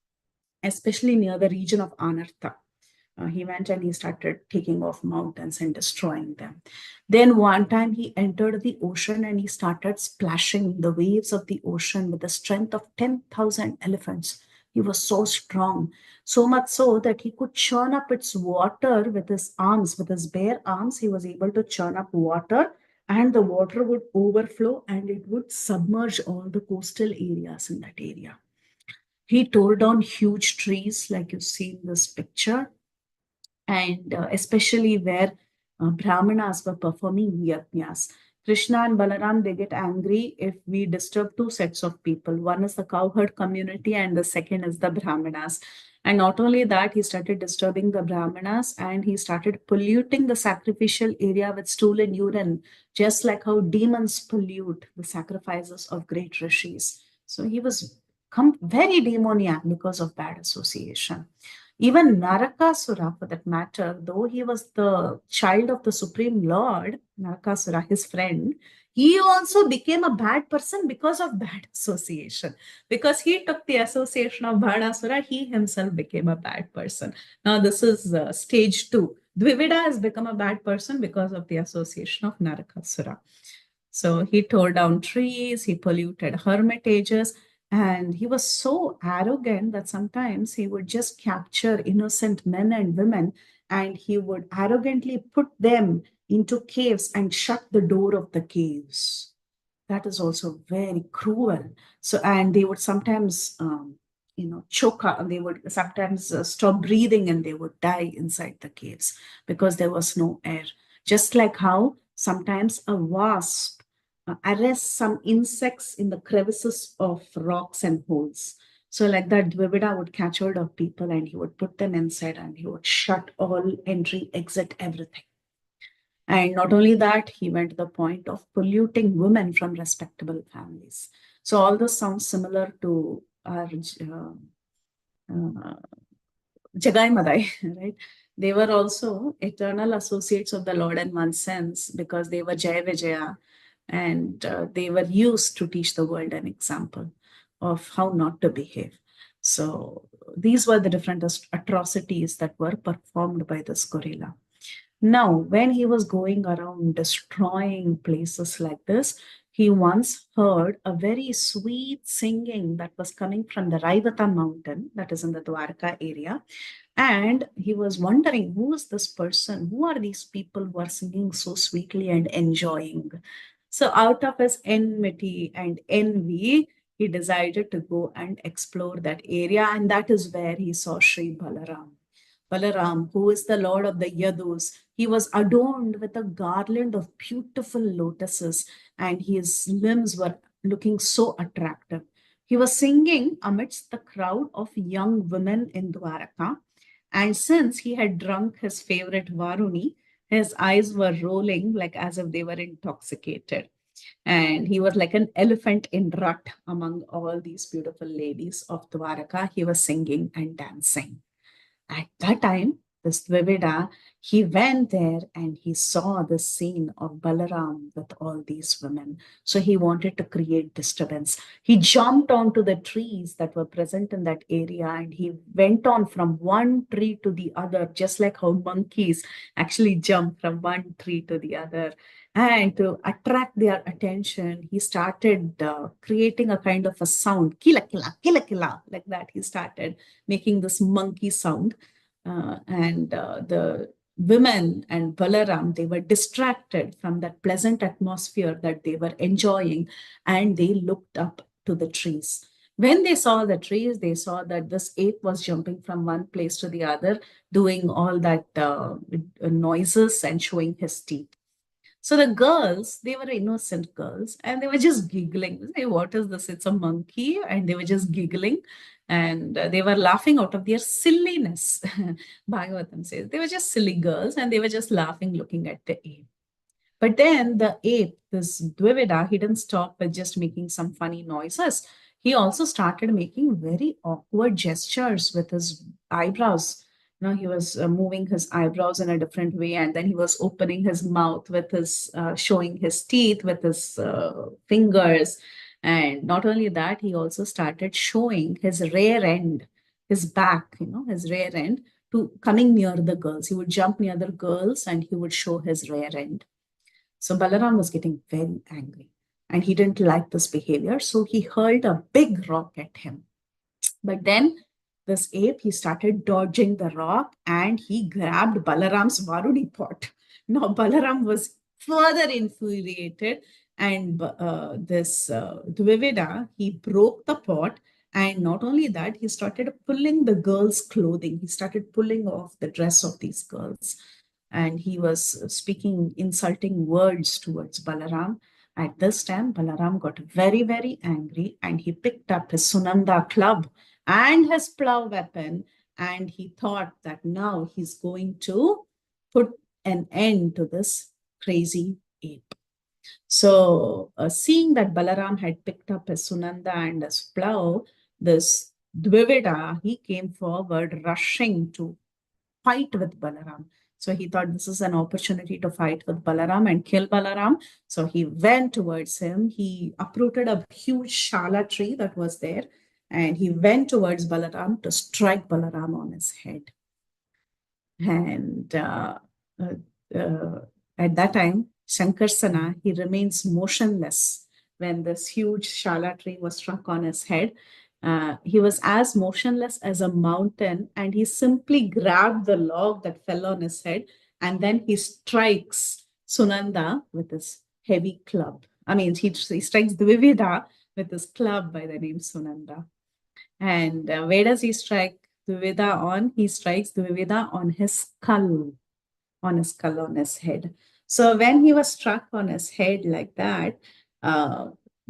especially near the region of Anartha. He went and he started taking off mountains and destroying them. Then one time he entered the ocean and he started splashing the waves of the ocean with the strength of 10,000 elephants. He was so strong, so much so that he could churn up its water with his arms, with his bare arms. He was able to churn up water, and the water would overflow and it would submerge all the coastal areas in that area. He tore down huge trees, like you see in this picture, and especially where Brahmanas were performing yajnas. Krishna and Balaram, they get angry if we disturb two sets of people. One is the cowherd community and the second is the Brahmanas. And not only that, he started disturbing the Brahmanas and he started polluting the sacrificial area with stool and urine, just like how demons pollute the sacrifices of great rishis. So he was very demoniac because of bad association. Even Narakasura, for that matter, though he was the child of the Supreme Lord, Narakasura, his friend, he also became a bad person because of bad association. Because he took the association of Bhadasura, he himself became a bad person. Now, this is stage 2. Dvivida has become a bad person because of the association of Narakasura. So he tore down trees, he polluted hermitages, and he was so arrogant that sometimes he would just capture innocent men and women and he would arrogantly put them into caves and shut the door of the caves. That is also very cruel. So, and they would sometimes, choke out, they would sometimes stop breathing and they would die inside the caves because there was no air. Just like how sometimes a wasp arrests some insects in the crevices of rocks and holes. So like that, Dvivida would catch hold of people and he would put them inside and he would shut all entry, exit, everything. And not only that, he went to the point of polluting women from respectable families. So all this sounds similar to our Jagai Madai, right? They were also eternal associates of the Lord in one sense because they were Jaya Vijaya and they were used to teach the world an example of how not to behave. So these were the different atrocities that were performed by this gorilla. Now, when he was going around destroying places like this, he once heard a very sweet singing that was coming from the Raivata mountain, that is in the Dwarka area. And he was wondering, who is this person? Who are these people who are singing so sweetly and enjoying? So, out of his enmity and envy, he decided to go and explore that area. And that is where he saw Sri Balaram. Balaram, who is the lord of the Yadus, he was adorned with a garland of beautiful lotuses, and his limbs were looking so attractive. He was singing amidst the crowd of young women in Dwaraka, and since he had drunk his favorite Varuni, his eyes were rolling like as if they were intoxicated. And he was like an elephant in rut among all these beautiful ladies of Dwaraka. He was singing and dancing. At that time, this Dvivida, he went there and he saw the scene of Balaram with all these women. So he wanted to create disturbance. He jumped onto the trees that were present in that area and he went on from one tree to the other, just like how monkeys actually jump from one tree to the other. And to attract their attention, he started creating a kind of a sound, killa, killa, killa, killa, like that. He started making this monkey sound. And the women and Balaram, they were distracted from that pleasant atmosphere that they were enjoying, and they looked up to the trees. When they saw the trees, they saw that this ape was jumping from one place to the other, doing all that noises and showing his teeth. So the girls, they were innocent girls and they were just giggling. Hey, what is this? It's a monkey. And they were just giggling and they were laughing out of their silliness. Bhagavatam says they were just silly girls and they were just laughing looking at the ape. But then the ape, this Dvivida, he didn't stop with just making some funny noises. He also started making very awkward gestures with his eyebrows. He was moving his eyebrows in a different way, and then he was opening his mouth with his, showing his teeth with his fingers. And not only that, he also started showing his rear end, his back, his rear end, to coming near the girls. He would jump near the girls and he would show his rear end. So Balaram was getting very angry and he didn't like this behavior. So he hurled a big rock at him. But then this ape, he started dodging the rock and he grabbed Balaram's Varuni pot. Now Balaram was further infuriated and this Dvivida, he broke the pot. And not only that, he started pulling the girls' clothing. He started pulling off the dress of these girls. And he was speaking insulting words towards Balaram. At this time, Balaram got very, very angry and he picked up his Sunanda club and his plow weapon, and he thought that now he's going to put an end to this crazy ape. So, seeing that Balaram had picked up his Sunanda and his plow, this Dvivida, he came forward rushing to fight with Balaram. So he thought this is an opportunity to fight with Balaram and kill Balaram. So he went towards him. He uprooted a huge shala tree that was there and he went towards Balaram to strike Balaram on his head. And at that time, Shankarsana, he remains motionless when this huge shala tree was struck on his head. He was as motionless as a mountain and he simply grabbed the log that fell on his head and then he strikes Sunanda with his heavy club. I mean, he strikes Dvivida with his club by the name Sunanda. And where does he strike Dvivida on? He strikes Dvivida on his skull, on his head. So when he was struck on his head like that,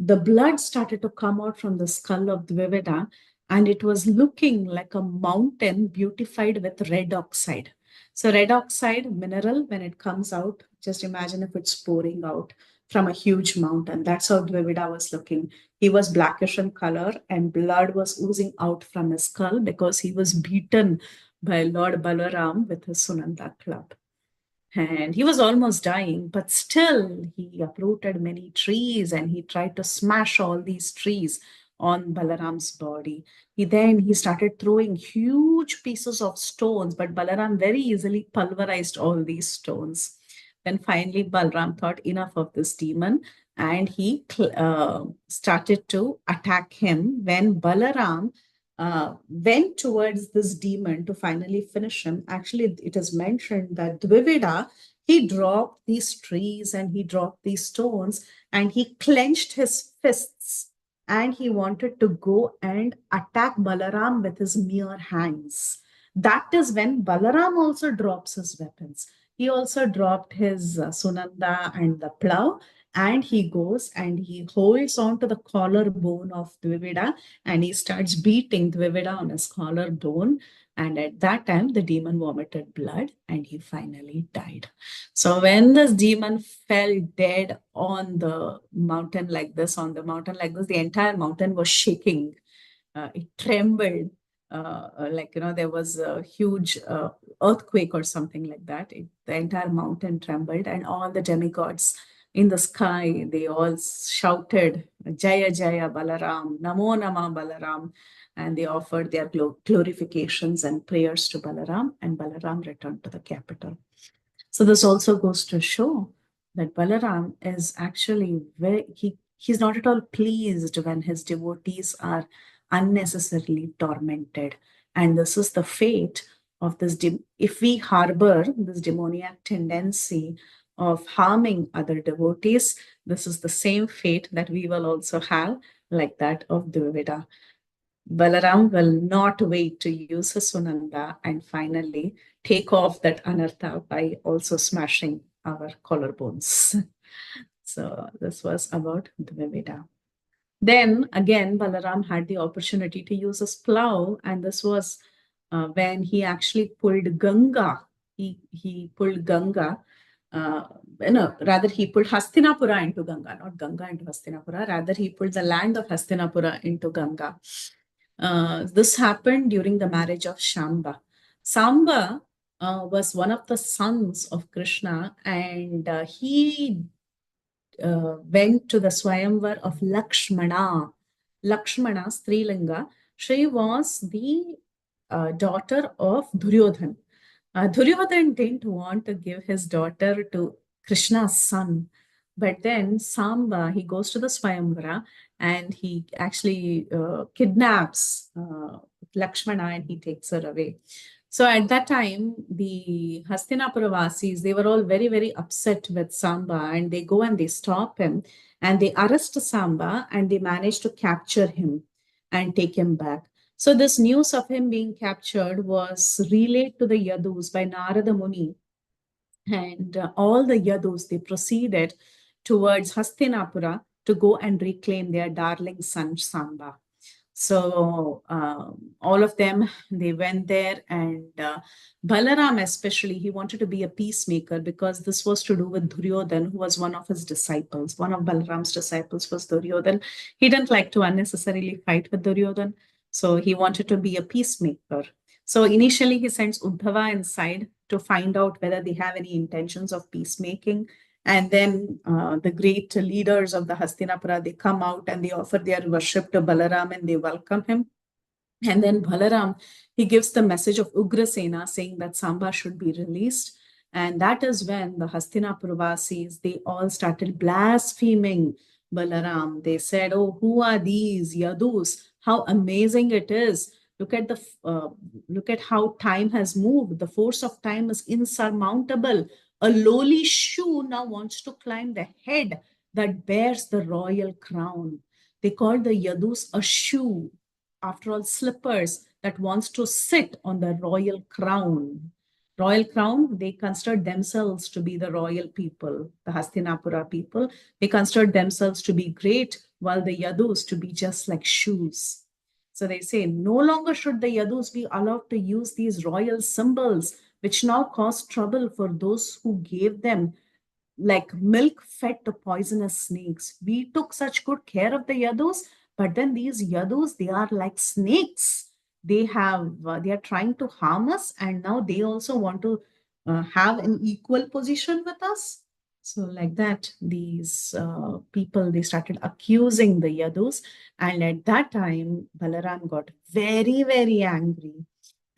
the blood started to come out from the skull of Dvivida, and it was looking like a mountain beautified with red oxide. So red oxide mineral, when it comes out, just imagine if it's pouring out from a huge mountain. That's how Dvivida was looking. He was blackish in color and blood was oozing out from his skull because he was beaten by Lord Balaram with his Sunanda club. And he was almost dying, but still he uprooted many trees and he tried to smash all these trees on Balaram's body. He started throwing huge pieces of stones, but Balaram very easily pulverized all these stones. Then finally Balaram thought enough of this demon and he started to attack him. When Balaram went towards this demon to finally finish him, actually it is mentioned that Dvivida, he dropped these trees and he dropped these stones and he clenched his fists and he wanted to go and attack Balaram with his mere hands. That is when Balaram also drops his weapons. He also dropped his Sunanda and the plow, and he goes and he holds on to the collarbone of Dvivida and he starts beating Dvivida on his collarbone. And at that time, the demon vomited blood and he finally died. So when this demon fell dead on the mountain like this, the entire mountain was shaking. It trembled. There was a huge earthquake or something like that. The entire mountain trembled and all the demigods in the sky, they all shouted, Jaya Jaya Balaram, Namo Nama Balaram, and they offered their glorifications and prayers to Balaram, and Balaram returned to the capital. So this also goes to show that Balaram is actually he's not at all pleased when his devotees are unnecessarily tormented. And this is the fate of this, if we harbor this demoniac tendency of harming other devotees, this is the same fate that we will also have, like that of Dvivida. Balaram will not wait to use his Sunanda and finally take off that anartha by also smashing our collarbones. So this was about Dvivida. Then again, Balaram had the opportunity to use his plow, and this was when he actually pulled Ganga. He pulled Ganga. Rather he pulled Hastinapura into Ganga, not Ganga into Hastinapura. Rather he pulled the land of Hastinapura into Ganga. This happened during the marriage of Shamba. Samba was one of the sons of Krishna, and he went to the Swayamvar of Lakshmana. Lakshmana, Strilinga. She was the daughter of Duryodhan. Duryodhan didn't want to give his daughter to Krishna's son, but then Samba, he goes to the Swayamvara and he actually kidnaps Lakshmana and he takes her away. So at that time, the Hastinapura Vasis, they were all very, very upset with Samba and they go and they stop him and they arrest Samba and they manage to capture him and take him back. So this news of him being captured was relayed to the Yadus by Narada Muni, and all the Yadus, they proceeded towards Hastinapura to go and reclaim their darling son Samba. So all of them, they went there, and Balaram especially, he wanted to be a peacemaker because this was to do with Duryodhan, who was one of his disciples. One of Balaram's disciples was Duryodhan. He didn't like to unnecessarily fight with Duryodhan, so he wanted to be a peacemaker. So initially he sends Uddhava inside to find out whether they have any intentions of peacemaking. And then the great leaders of the Hastinapura, they come out and they offer their worship to Balaram and they welcome him. And then Balaram, he gives the message of Ugrasena saying that Samba should be released. And that is when the Hastinapura Vasis, they all started blaspheming Balaram. They said, "Oh, who are these Yadus? How amazing it is. Look at how time has moved. The force of time is insurmountable. A lowly shoe now wants to climb the head that bears the royal crown." They called the Yadus a shoe, after all, slippers that wants to sit on the royal crown. Royal crown, they considered themselves to be the royal people, the Hastinapura people. They considered themselves to be great, while the Yadus to be just like shoes. So they say, no longer should the Yadus be allowed to use these royal symbols, which now cause trouble for those who gave them, like milk fed to poisonous snakes. We took such good care of the Yadus, but then these Yadus, they are like snakes. They are trying to harm us, and now they also want to have an equal position with us. So like that, these people, they started accusing the Yadus. And at that time, Balaram got very, very angry.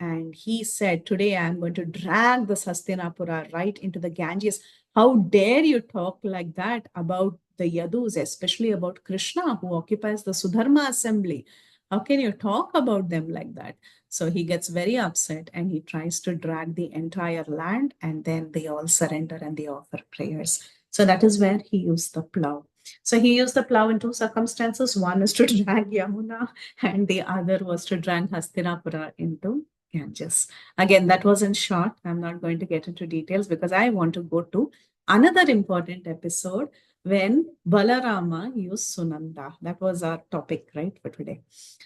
And he said, "Today I am going to drag the Hastinapura right into the Ganges. How dare you talk like that about the Yadus, especially about Krishna, who occupies the Sudharma assembly? How can you talk about them like that?" So he gets very upset and he tries to drag the entire land, and then they all surrender and they offer prayers. So that is where he used the plow. So he used the plow in two circumstances. One is to drag Yamuna, and the other was to drag Hastinapura into Ganges. Again, that was in short. I'm not going to get into details because I want to go to another important episode when Balarama used Sunanda. That was our topic, right, for today.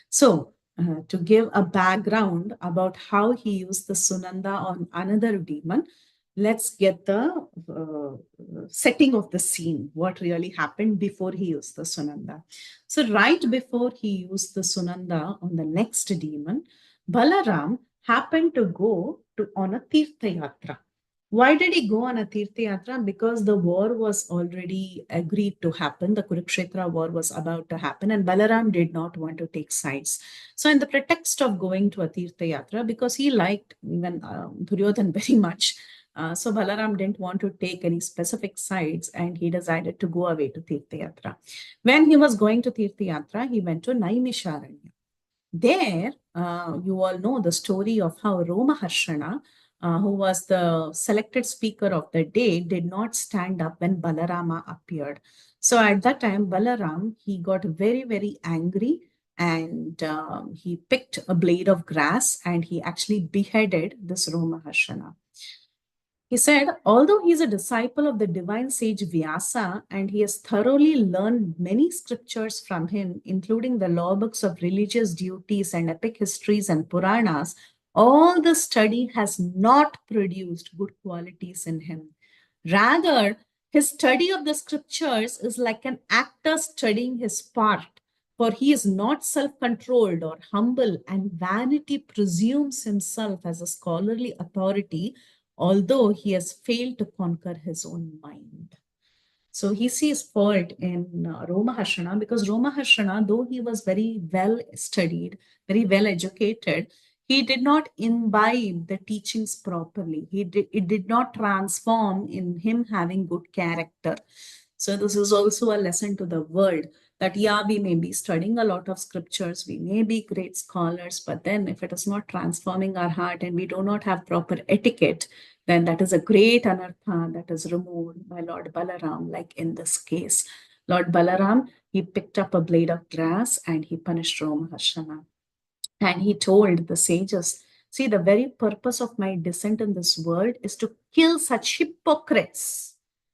So, to give a background about how he used the Sunanda on another demon, let's get the setting of the scene, what really happened before he used the Sunanda. So, right before he used the Sunanda on the next demon, Balaram happened to go on a Tirtha Yatra. Why did he go on a Tirtha Yatra? Because the war was already agreed to happen. The Kurukshetra war was about to happen, and Balaram did not want to take sides. So, in the pretext of going to a Tirtha Yatra, because he liked even Duryodhan very much, so Balaram didn't want to take any specific sides, and he decided to go away to Tirtha Yatra. When he was going to Tirtha Yatra, he went to Naimisharanya. There, you all know the story of how Romaharshana, who was the selected speaker of the day, did not stand up when Balarama appeared. So at that time, Balaram, he got very, very angry, and he picked a blade of grass and he actually beheaded this Romaharshana. He said, although he is a disciple of the divine sage Vyasa and he has thoroughly learned many scriptures from him, including the law books of religious duties and epic histories and Puranas, all the study has not produced good qualities in him. Rather, his study of the scriptures is like an actor studying his part, for he is not self-controlled or humble, and vanity presumes himself as a scholarly authority, although he has failed to conquer his own mind. So he sees fault in Romaharshana because Romaharshana, though he was very well studied, very well educated, he did not imbibe the teachings properly. It did not transform in him having good character. So this is also a lesson to the world that, yeah, we may be studying a lot of scriptures, we may be great scholars, but then if it is not transforming our heart and we do not have proper etiquette, then that is a great anartha that is removed by Lord Balaram, like in this case. Lord Balaram, he picked up a blade of grass and he punished Romaharshana. And he told the sages, see, the very purpose of my descent in this world is to kill such hypocrites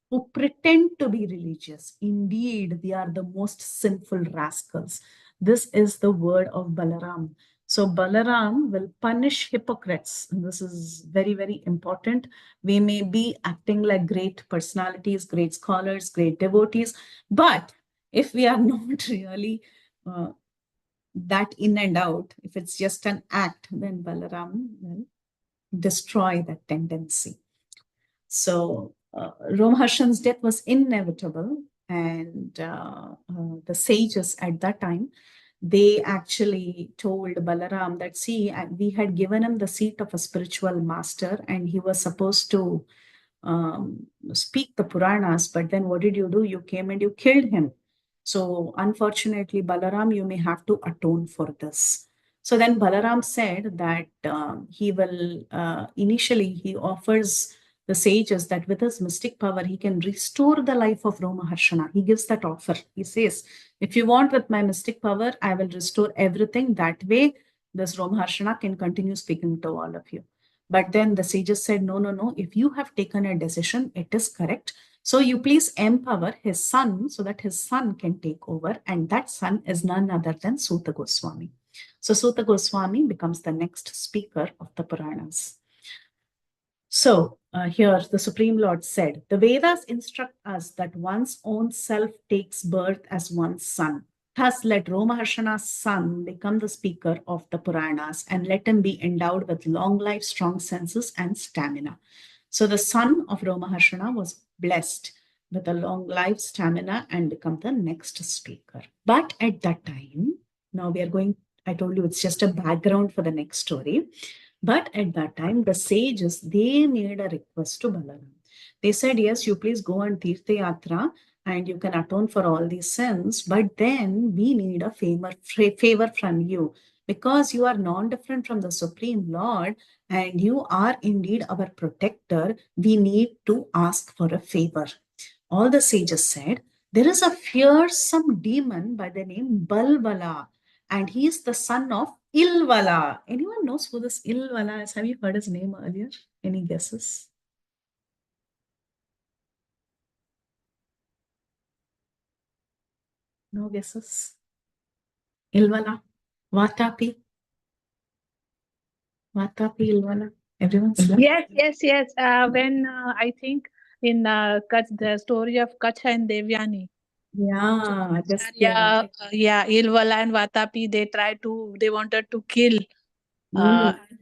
who pretend to be religious. Indeed, they are the most sinful rascals. This is the word of Balaram. So Balaram will punish hypocrites. And this is very, very important. We may be acting like great personalities, great scholars, great devotees, but if we are not really that in and out, if it's just an act, then Balaram will destroy that tendency. So Romaharshan's death was inevitable, and the sages at that time, they actually told Balaram that, see, we had given him the seat of a spiritual master and he was supposed to speak the Puranas, but then what did you do? You came and you killed him. So unfortunately, Balaram, you may have to atone for this. So then Balaram said that he will, initially he offers the sages that with his mystic power, he can restore the life of Romaharshana. He gives that offer. He says, if you want with my mystic power, I will restore everything. That way, this Romaharshana can continue speaking to all of you. But then the sages said, no, no, no. If you have taken a decision, it is correct. So you please empower his son so that his son can take over. And that son is none other than Suta Goswami. So Suta Goswami becomes the next speaker of the Puranas. So here the Supreme Lord said, the Vedas instruct us that one's own self takes birth as one's son. Thus, let Romaharshana's son become the speaker of the Puranas and let him be endowed with long life, strong senses, and stamina. So the son of Romaharshana was blessed with a long life, stamina, and become the next speaker. But at that time, now we are going, I told you it's just a background for the next story. But at that time, the sages, they made a request to Balaram. They said, yes, you please go on Tirtha Yatra and you can atone for all these sins, but then we need a favor from you because you are non-different from the Supreme Lord and you are indeed our protector. We need to ask for a favor. All the sages said, there is a fearsome demon by the name Balvala, and he is the son of Ilvala. Anyone knows who this Ilvala is? Have you heard his name earlier? Any guesses? No guesses? Ilvala? Vatapi? Vatapi, Ilvala? Everyone's left? Yes. When I think in Kutch, the story of Kutch and Devyani. Yeah, just Ilvala and Vatapi, they wanted to kill.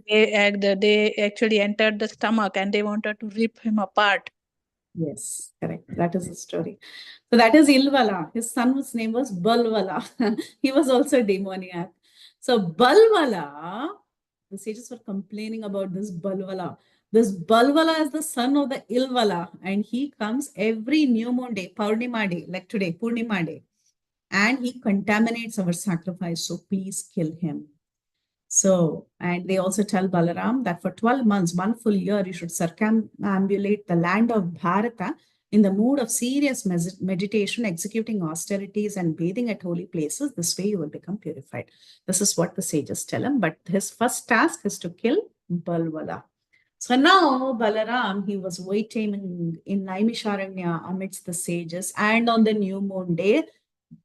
They actually entered the stomach and they wanted to rip him apart. Yes, correct. That is the story. So that is Ilvala. His son's name was Balvala. He was also a demoniac. So Balvala, the sages were complaining about this Balvala. This Balvala is the son of the Ilvala, and he comes every new moon day, Purnima day, like today, Purnima day, and he contaminates our sacrifice. So please kill him. So, and they also tell Balaram that for 12 months, 1 full year, you should circumambulate the land of Bharata in the mood of serious meditation, executing austerities and bathing at holy places. This way you will become purified. This is what the sages tell him. But his first task is to kill Balvala. So now Balaram, he was waiting in Naimisharanya amidst the sages, and on the new moon day,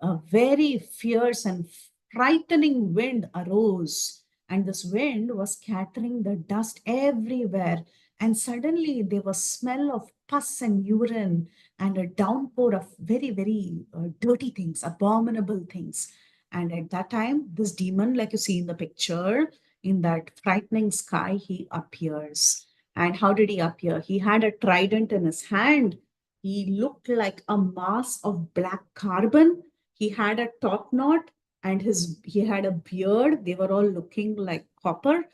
a very fierce and frightening wind arose, and this wind was scattering the dust everywhere, and suddenly there was smell of pus and urine and a downpour of very, very dirty things, abominable things. And at that time, this demon, like you see in the picture, in that frightening sky, he appears. And how did he appear? He had a trident in his hand. He looked like a mass of black carbon. He had a top knot and he had a beard. They were all looking like copper.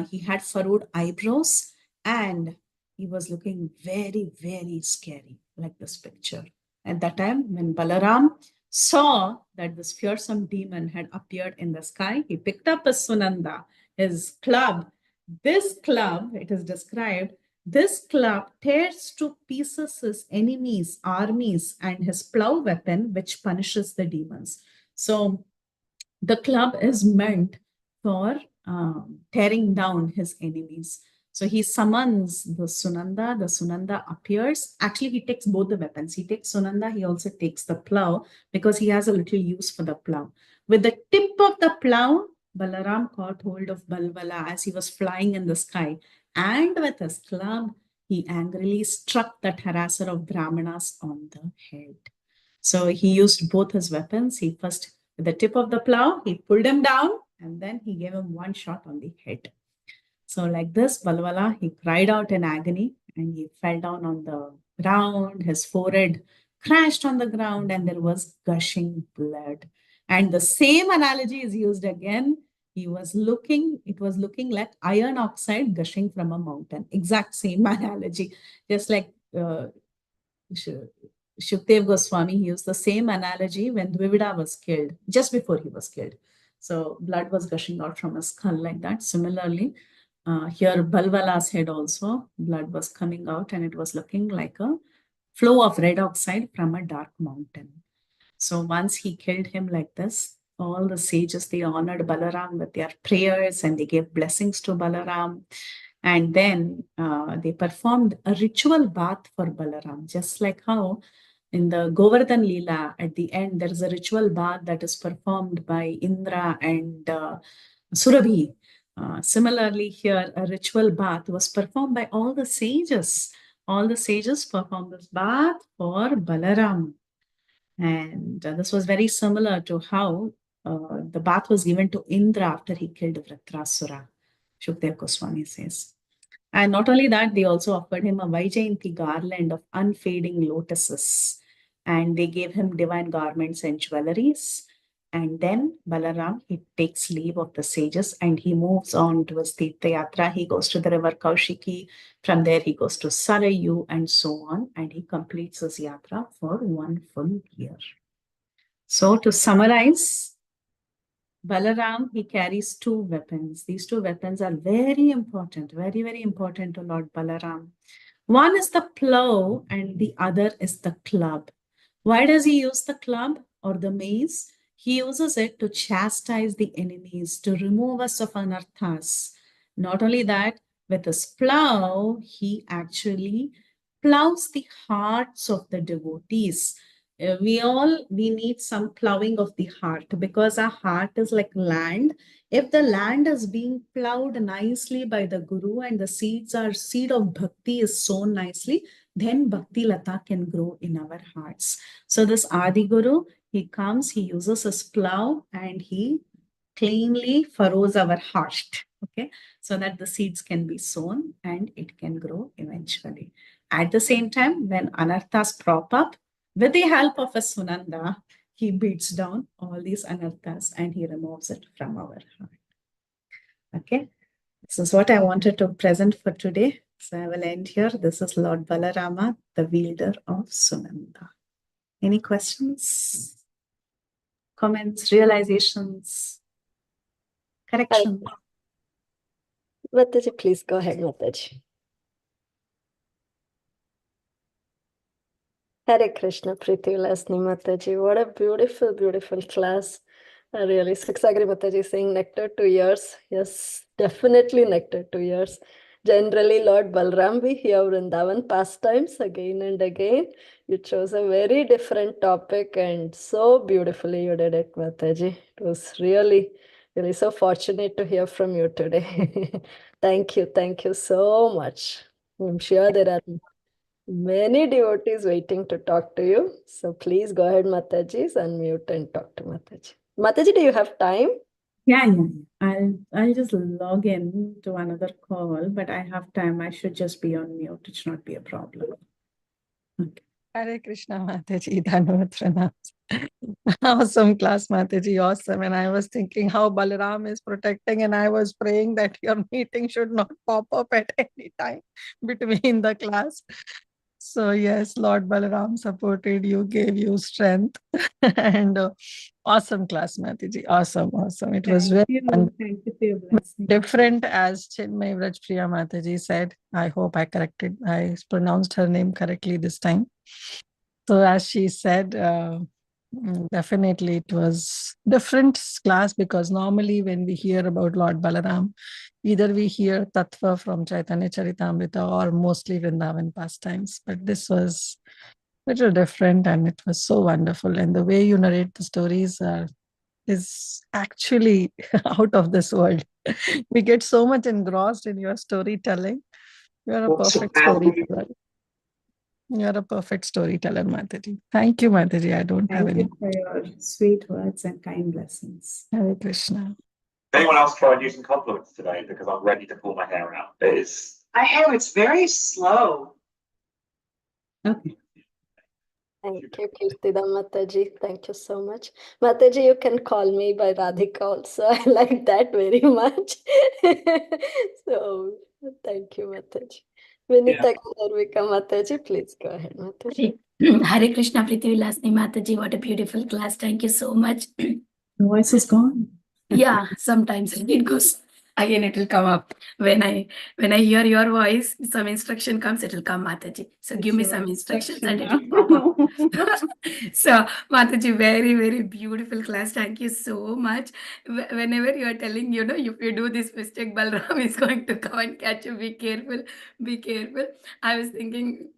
He had furrowed eyebrows and he was looking very, very scary, like this picture. At that time, when Balaram saw that this fearsome demon had appeared in the sky, he picked up his Sunanda, his club. This club, it is described, this club tears to pieces his enemies, armies, and his plow weapon, which punishes the demons. So the club is meant for tearing down his enemies. So he summons the Sunanda appears. Actually, he takes both the weapons. He takes Sunanda, he also takes the plow because he has a little use for the plow. With the tip of the plow, Balaram caught hold of Balvala as he was flying in the sky. And with his club, he angrily struck that harasser of Brahmanas on the head. So he used both his weapons. He first, with the tip of the plow, he pulled him down and then he gave him one shot on the head. So like this, Balwala, he cried out in agony and he fell down on the ground. His forehead crashed on the ground and there was gushing blood. And the same analogy is used again. It was looking like iron oxide gushing from a mountain. Exact same analogy. Just like Shukdev Goswami, he used the same analogy when Dvivida was killed, just before he was killed. So blood was gushing out from his skull like that. Similarly, here Balwala's head also, blood was coming out and it was looking like a flow of red oxide from a dark mountain. So once he killed him like this, all the sages, they honored Balaram with their prayers and they gave blessings to Balaram. And then they performed a ritual bath for Balaram, just like how in the Govardhan Leela, at the end, there is a ritual bath that is performed by Indra and Surabhi. Similarly, here, a ritual bath was performed by all the sages. All the sages performed this bath for Balaram. And this was very similar to how the bath was given to Indra after he killed Vritrasura, Shukdev Goswami says. And not only that, they also offered him a Vaijayanti garland of unfading lotuses. And they gave him divine garments and jewelries. And then Balaram, he takes leave of the sages and he moves on to his Tirtha Yatra. He goes to the river Kaushiki. From there, he goes to Sarayu and so on. And he completes his yatra for 1 full year. So to summarize, Balaram, he carries 2 weapons. These 2 weapons are very important, very, very important to Lord Balaram. One is the plow and the other is the club. Why does he use the club or the mace? He uses it to chastise the enemies, to remove us of anarthas. Not only that, with his plow, he actually plows the hearts of the devotees. We need some plowing of the heart because our heart is like land. If the land is being plowed nicely by the guru and the seed of bhakti is sown nicely, then bhakti lata can grow in our hearts. So this Adi Guru, he comes, he uses his plow and he cleanly furrows our heart, okay, so that the seeds can be sown and it can grow eventually. At the same time, when anarthas prop up, with the help of a Sunanda, he beats down all these anarthas and he removes it from our heart. Okay, this is what I wanted to present for today. So I will end here. This is Lord Balarama, the wielder of Sunanda. Any questions, comments, realizations, corrections? Mataji, please go ahead, Mataji. Hare Krishna, Preethi, Vilasini, Mataji. What a beautiful, beautiful class. Really, Saksagri Mataji saying nectar 2 years. Yes, definitely nectar 2 years. Generally, Lord Balram, we hear Vrindavan pastimes again and again. You chose a very different topic and so beautifully you did it, Mataji. It was really, really so fortunate to hear from you today. Thank you so much. I'm sure there are many devotees waiting to talk to you. So please go ahead, Mataji, unmute and talk to Mataji. Mataji, do you have time? Yeah. I'll just log in to another call, but I have time. I should just be on mute. It should not be a problem. Okay. Hare Krishna Mataji, Dhanavad Pranam. Awesome class, Mataji, awesome. And I was thinking how Balaram is protecting, and I was praying that your meeting should not pop up at any time between the class. So yes, Lord Balaram supported you, gave you strength, and awesome class, Mataji. Awesome, awesome. It was very Thank you for your blessing. different, as Chinmay Vrajpriya Mataji said. I hope I pronounced her name correctly this time. So as she said, definitely it was different class, because normally when we hear about Lord Balaram, either we hear Tattva from Chaitanya Charitamrita or mostly Vrindavan pastimes. But this was a little different, and it was so wonderful. And the way you narrate the stories is actually out of this world. We get so much engrossed in your storytelling. You are a perfect storyteller. You are a perfect storyteller, Mataji. Thank you, Mataji. I don't have Thank any. you for your sweet words and kind blessings. Hare Krishna. Anyone else try and use some compliments today, because I'm ready to pull my hair out. I hear it's very slow. Okay. Thank you, Kirtida Mataji. Thank you so much. Mataji, you can call me by Radhika also. I like that very much. So, thank you, Mataji. Vinita Gandarvika Mataji, please go ahead, Mataji. Hare Krishna, Preethi, Vilasini, Mataji. What a beautiful class. Thank you so much. The voice is gone. Yeah, sometimes it goes again, it will come up when I hear your voice, some instruction comes, it will come, Mataji. So give me Sure. some instructions and it Instruction will pop up. So Mataji, very, very beautiful class. Thank you so much. Whenever you are telling, if you do this mistake, Balram is going to come and catch you. Be careful, be careful. I was thinking,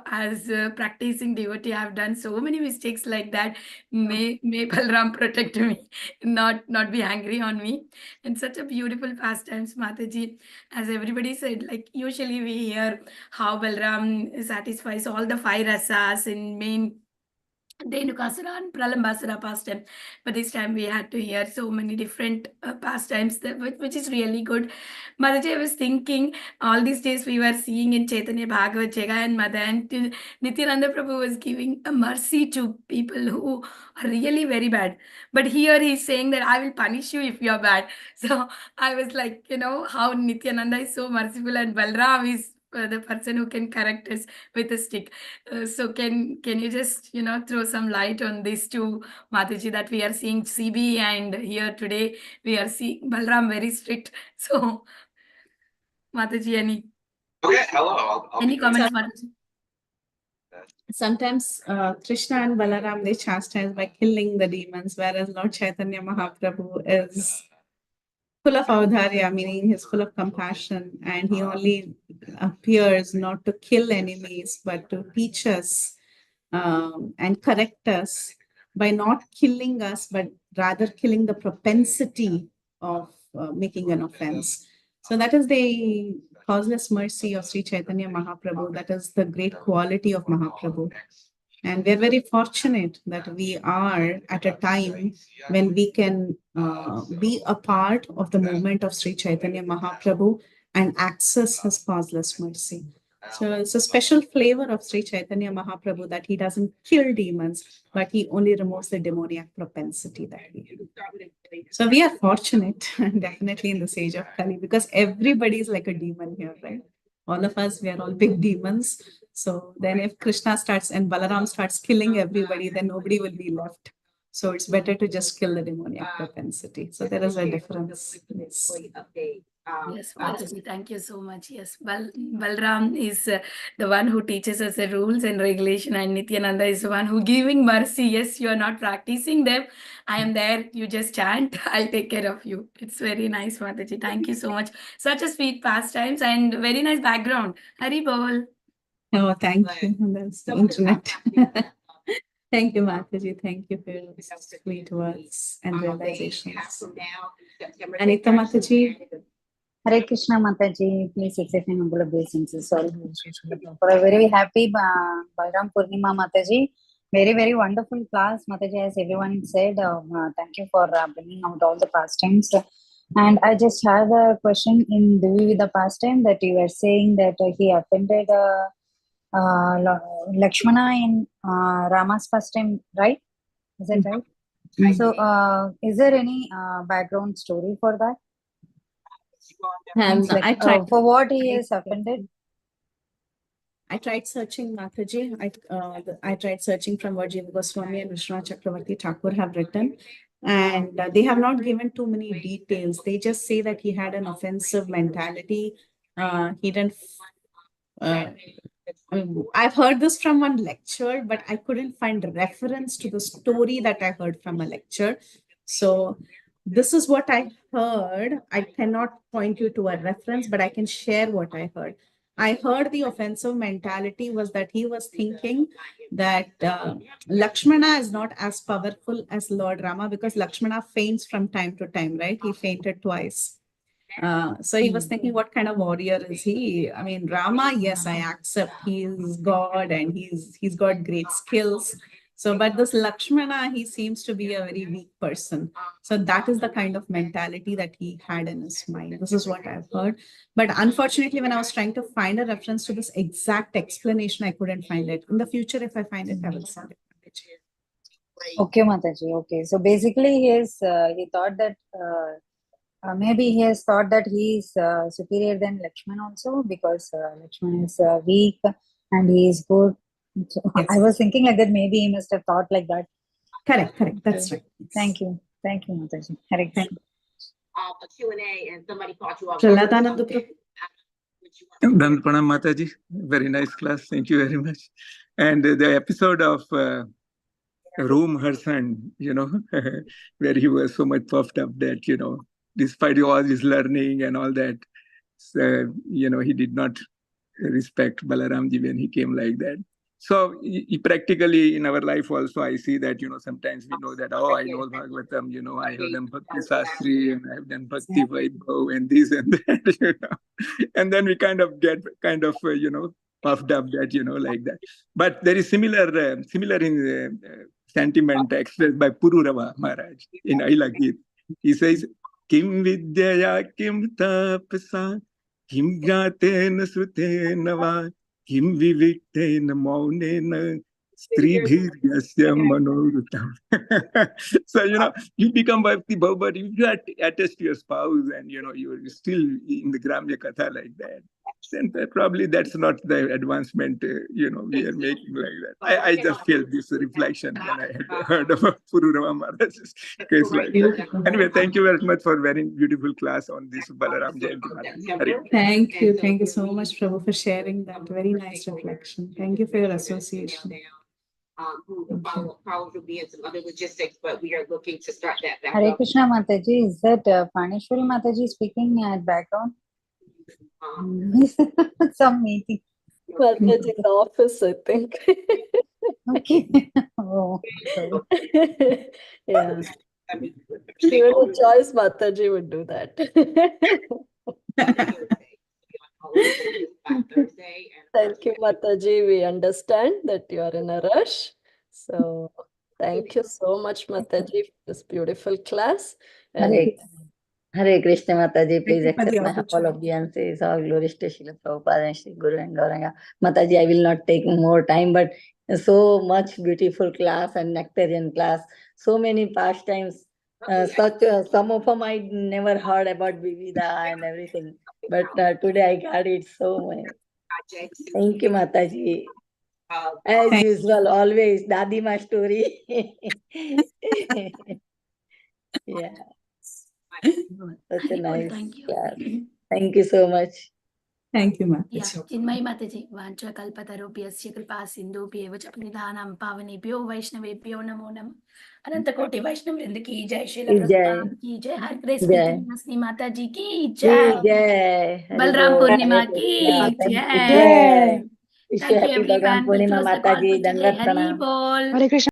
as practicing devotee, I've done so many mistakes like that. May Balram protect me, not be angry on me. And such a beautiful pastimes, Mataji. As everybody said, like usually we hear how Balram satisfies all the five rasas in main Dhenukasura and Pralambasura pastime. But this time we had to hear so many different pastimes, which is really good. Mataji, I was thinking all these days we were seeing in Chaitanya Bhagavad Gita and Madan, Nityananda Prabhu was giving a mercy to people who are really very bad. But here he's saying that I will punish you if you're bad. So I was like, how Nityananda is so merciful and Balram is the person who can correct us with a stick. So can you just throw some light on these two, Mataji, that we are seeing CB and here today we are seeing Balram very strict. So Mataji, any comments, Mataji? Sometimes Krishna and Balaram, they chastise by killing the demons, whereas Lord Chaitanya Mahaprabhu is full of audharya, meaning he's full of compassion, and he only appears not to kill enemies, but to teach us and correct us by not killing us, but rather killing the propensity of making an offense. So that is the causeless mercy of Sri Chaitanya Mahaprabhu. That is the great quality of Mahaprabhu. And we're very fortunate that we are at a time when we can be a part of the movement of Sri Chaitanya Mahaprabhu and access his causeless mercy. So it's a special flavor of Sri Chaitanya Mahaprabhu that he doesn't kill demons, but he only removes the demoniac propensity that we have. So we are fortunate, definitely in this age of Kali, because everybody is like a demon here, right? All of us, we are all big demons. So then if Krishna starts and Balaram starts killing everybody, then nobody will be left. So it's better to just kill the demoniac propensity. So there is a difference. Yes, Mataji, thank you so much. Yes, Balram is the one who teaches us the rules and regulation, and Nityananda is the one who giving mercy. Yes, you are not practicing them. I am there. You just chant. I'll take care of you. It's very nice, Mataji. Thank you so much. Such a sweet pastimes and very nice background. Hari Bol. Oh, thank you. That's the internet. Thank you, Mataji. Thank you for your sweet words and realizations. Anita Mataji. Hare Krishna Mataji, please accept my humble obeisances. Sorry, for a very happy Balaram Purnima Mataji. Very, very wonderful class, Mataji, as everyone said. Thank you for bringing out all the pastimes. And I just had a question in Devi with the pastime that you were saying that he offended Lakshmana in Rama's first time, right? Is that right? So, is there any background story for that? Means like, I tried. for what he is offended? I tried searching Mataji. I tried searching from what Jiva Goswami and Vishwanath Chakravarti Thakur have written, and they have not given too many details. They just say that he had an offensive mentality. He didn't. I mean, I've heard this from one lecture, but I couldn't find reference to the story that I heard from a lecture. So this is what I heard. I cannot point you to a reference, but I can share what I heard. I heard the offensive mentality was that he was thinking that Lakshmana is not as powerful as Lord Rama, because Lakshmana faints from time to time, right? He fainted twice. So he was thinking, what kind of warrior is he? I mean, Rama, yes, I accept he's God and he's got great skills. So, but this Lakshmana, he seems to be a very weak person. So that is the kind of mentality that he had in his mind. This is what I've heard. But unfortunately, when I was trying to find a reference to this exact explanation, I couldn't find it. In the future, if I find it, I will send it. Okay, Mataji. Okay. So basically, he thought that maybe he has thought that he is superior than Lakshman also, because Lakshman is weak and he is good. So Yes. I was thinking like that. Maybe he must have thought like that. Correct. That's right. Thank you, Mataji. Hare Krishna. A Q&A and somebody caught you off. Praladananda Pranam Mataji, very nice class. Thank you very much. And the episode of Room, her son, where he was so much puffed up that, despite all his learning and all that, he did not respect Balaramji when he came like that. So practically in our life also, I see that, sometimes we know that, I know Bhagavatam, I have done Bhakti Sastri and I have done Bhakti Vaibhav and this and that, And then we kind of get puffed up that, like that. But there is similar in sentiment expressed by Pururava Maharaj in Ailagit. He says, Kim Vidyaya Kim Tapasa Kim Jatena Srutena Va Kim Viviktena Maunena Stribhiryasya Manorutam. So, you become Bhakti Bhav, but if you attach to your spouse and, you're still in the Gramya Katha like that, then probably that's not the advancement, we are making like that. I just feel this reflection when I had heard about Pururava Maharaj's case like that. Anyway, thank you very much for a very beautiful class on this Balaram Jayanti. Thank you so much, Prabhu, for sharing that very nice reflection. Thank you for your association. Who will be in some other logistics, but we are looking to start that back Hare up. Krishna Mataji. Is that Paneshwari Mataji speaking at background? Some meeting. Mataji in the office, I think. Okay. Oh, sorry. Yeah. Given a choice, Mataji would do that. Thank you, Mataji. We understand that you are in a rush. So thank you so much, Mataji, for this beautiful class. And Hare Krishna Mataji, please Thank you for accept the my opportunity. humble obeisances. All glories to Srila Prabhupada and Sri Guru and Gauranga. Mataji, I will not take more time, but so much beautiful class and nectarian class. So many pastimes. Some of them I never heard about Vivida and everything. But today I got it so much. Thank you, Mataji. As usual, always Dadima story. Yeah. Such a nice Thank you. class. Thank you so much. Thank you, Mataji. Yeah, Chinmay Mataji, Vancha Kalpatarupyasya Kripa Sindhubhyev cha Pranidhanam Pavanebhyo Vaishnavebhyo Namo Namah. Anantakoti Vaishnavvrinda ki jai, Srila Prabhupada ki jai, Har Grace Vilasini Mataji ki jai, Jai. Balaram Purnima ki jai. Jai. Thank you Happy Balaram everyone. We Purnima close the call Mataji. for today. Dandavat Hari pranam. Bol. Hare Krishna.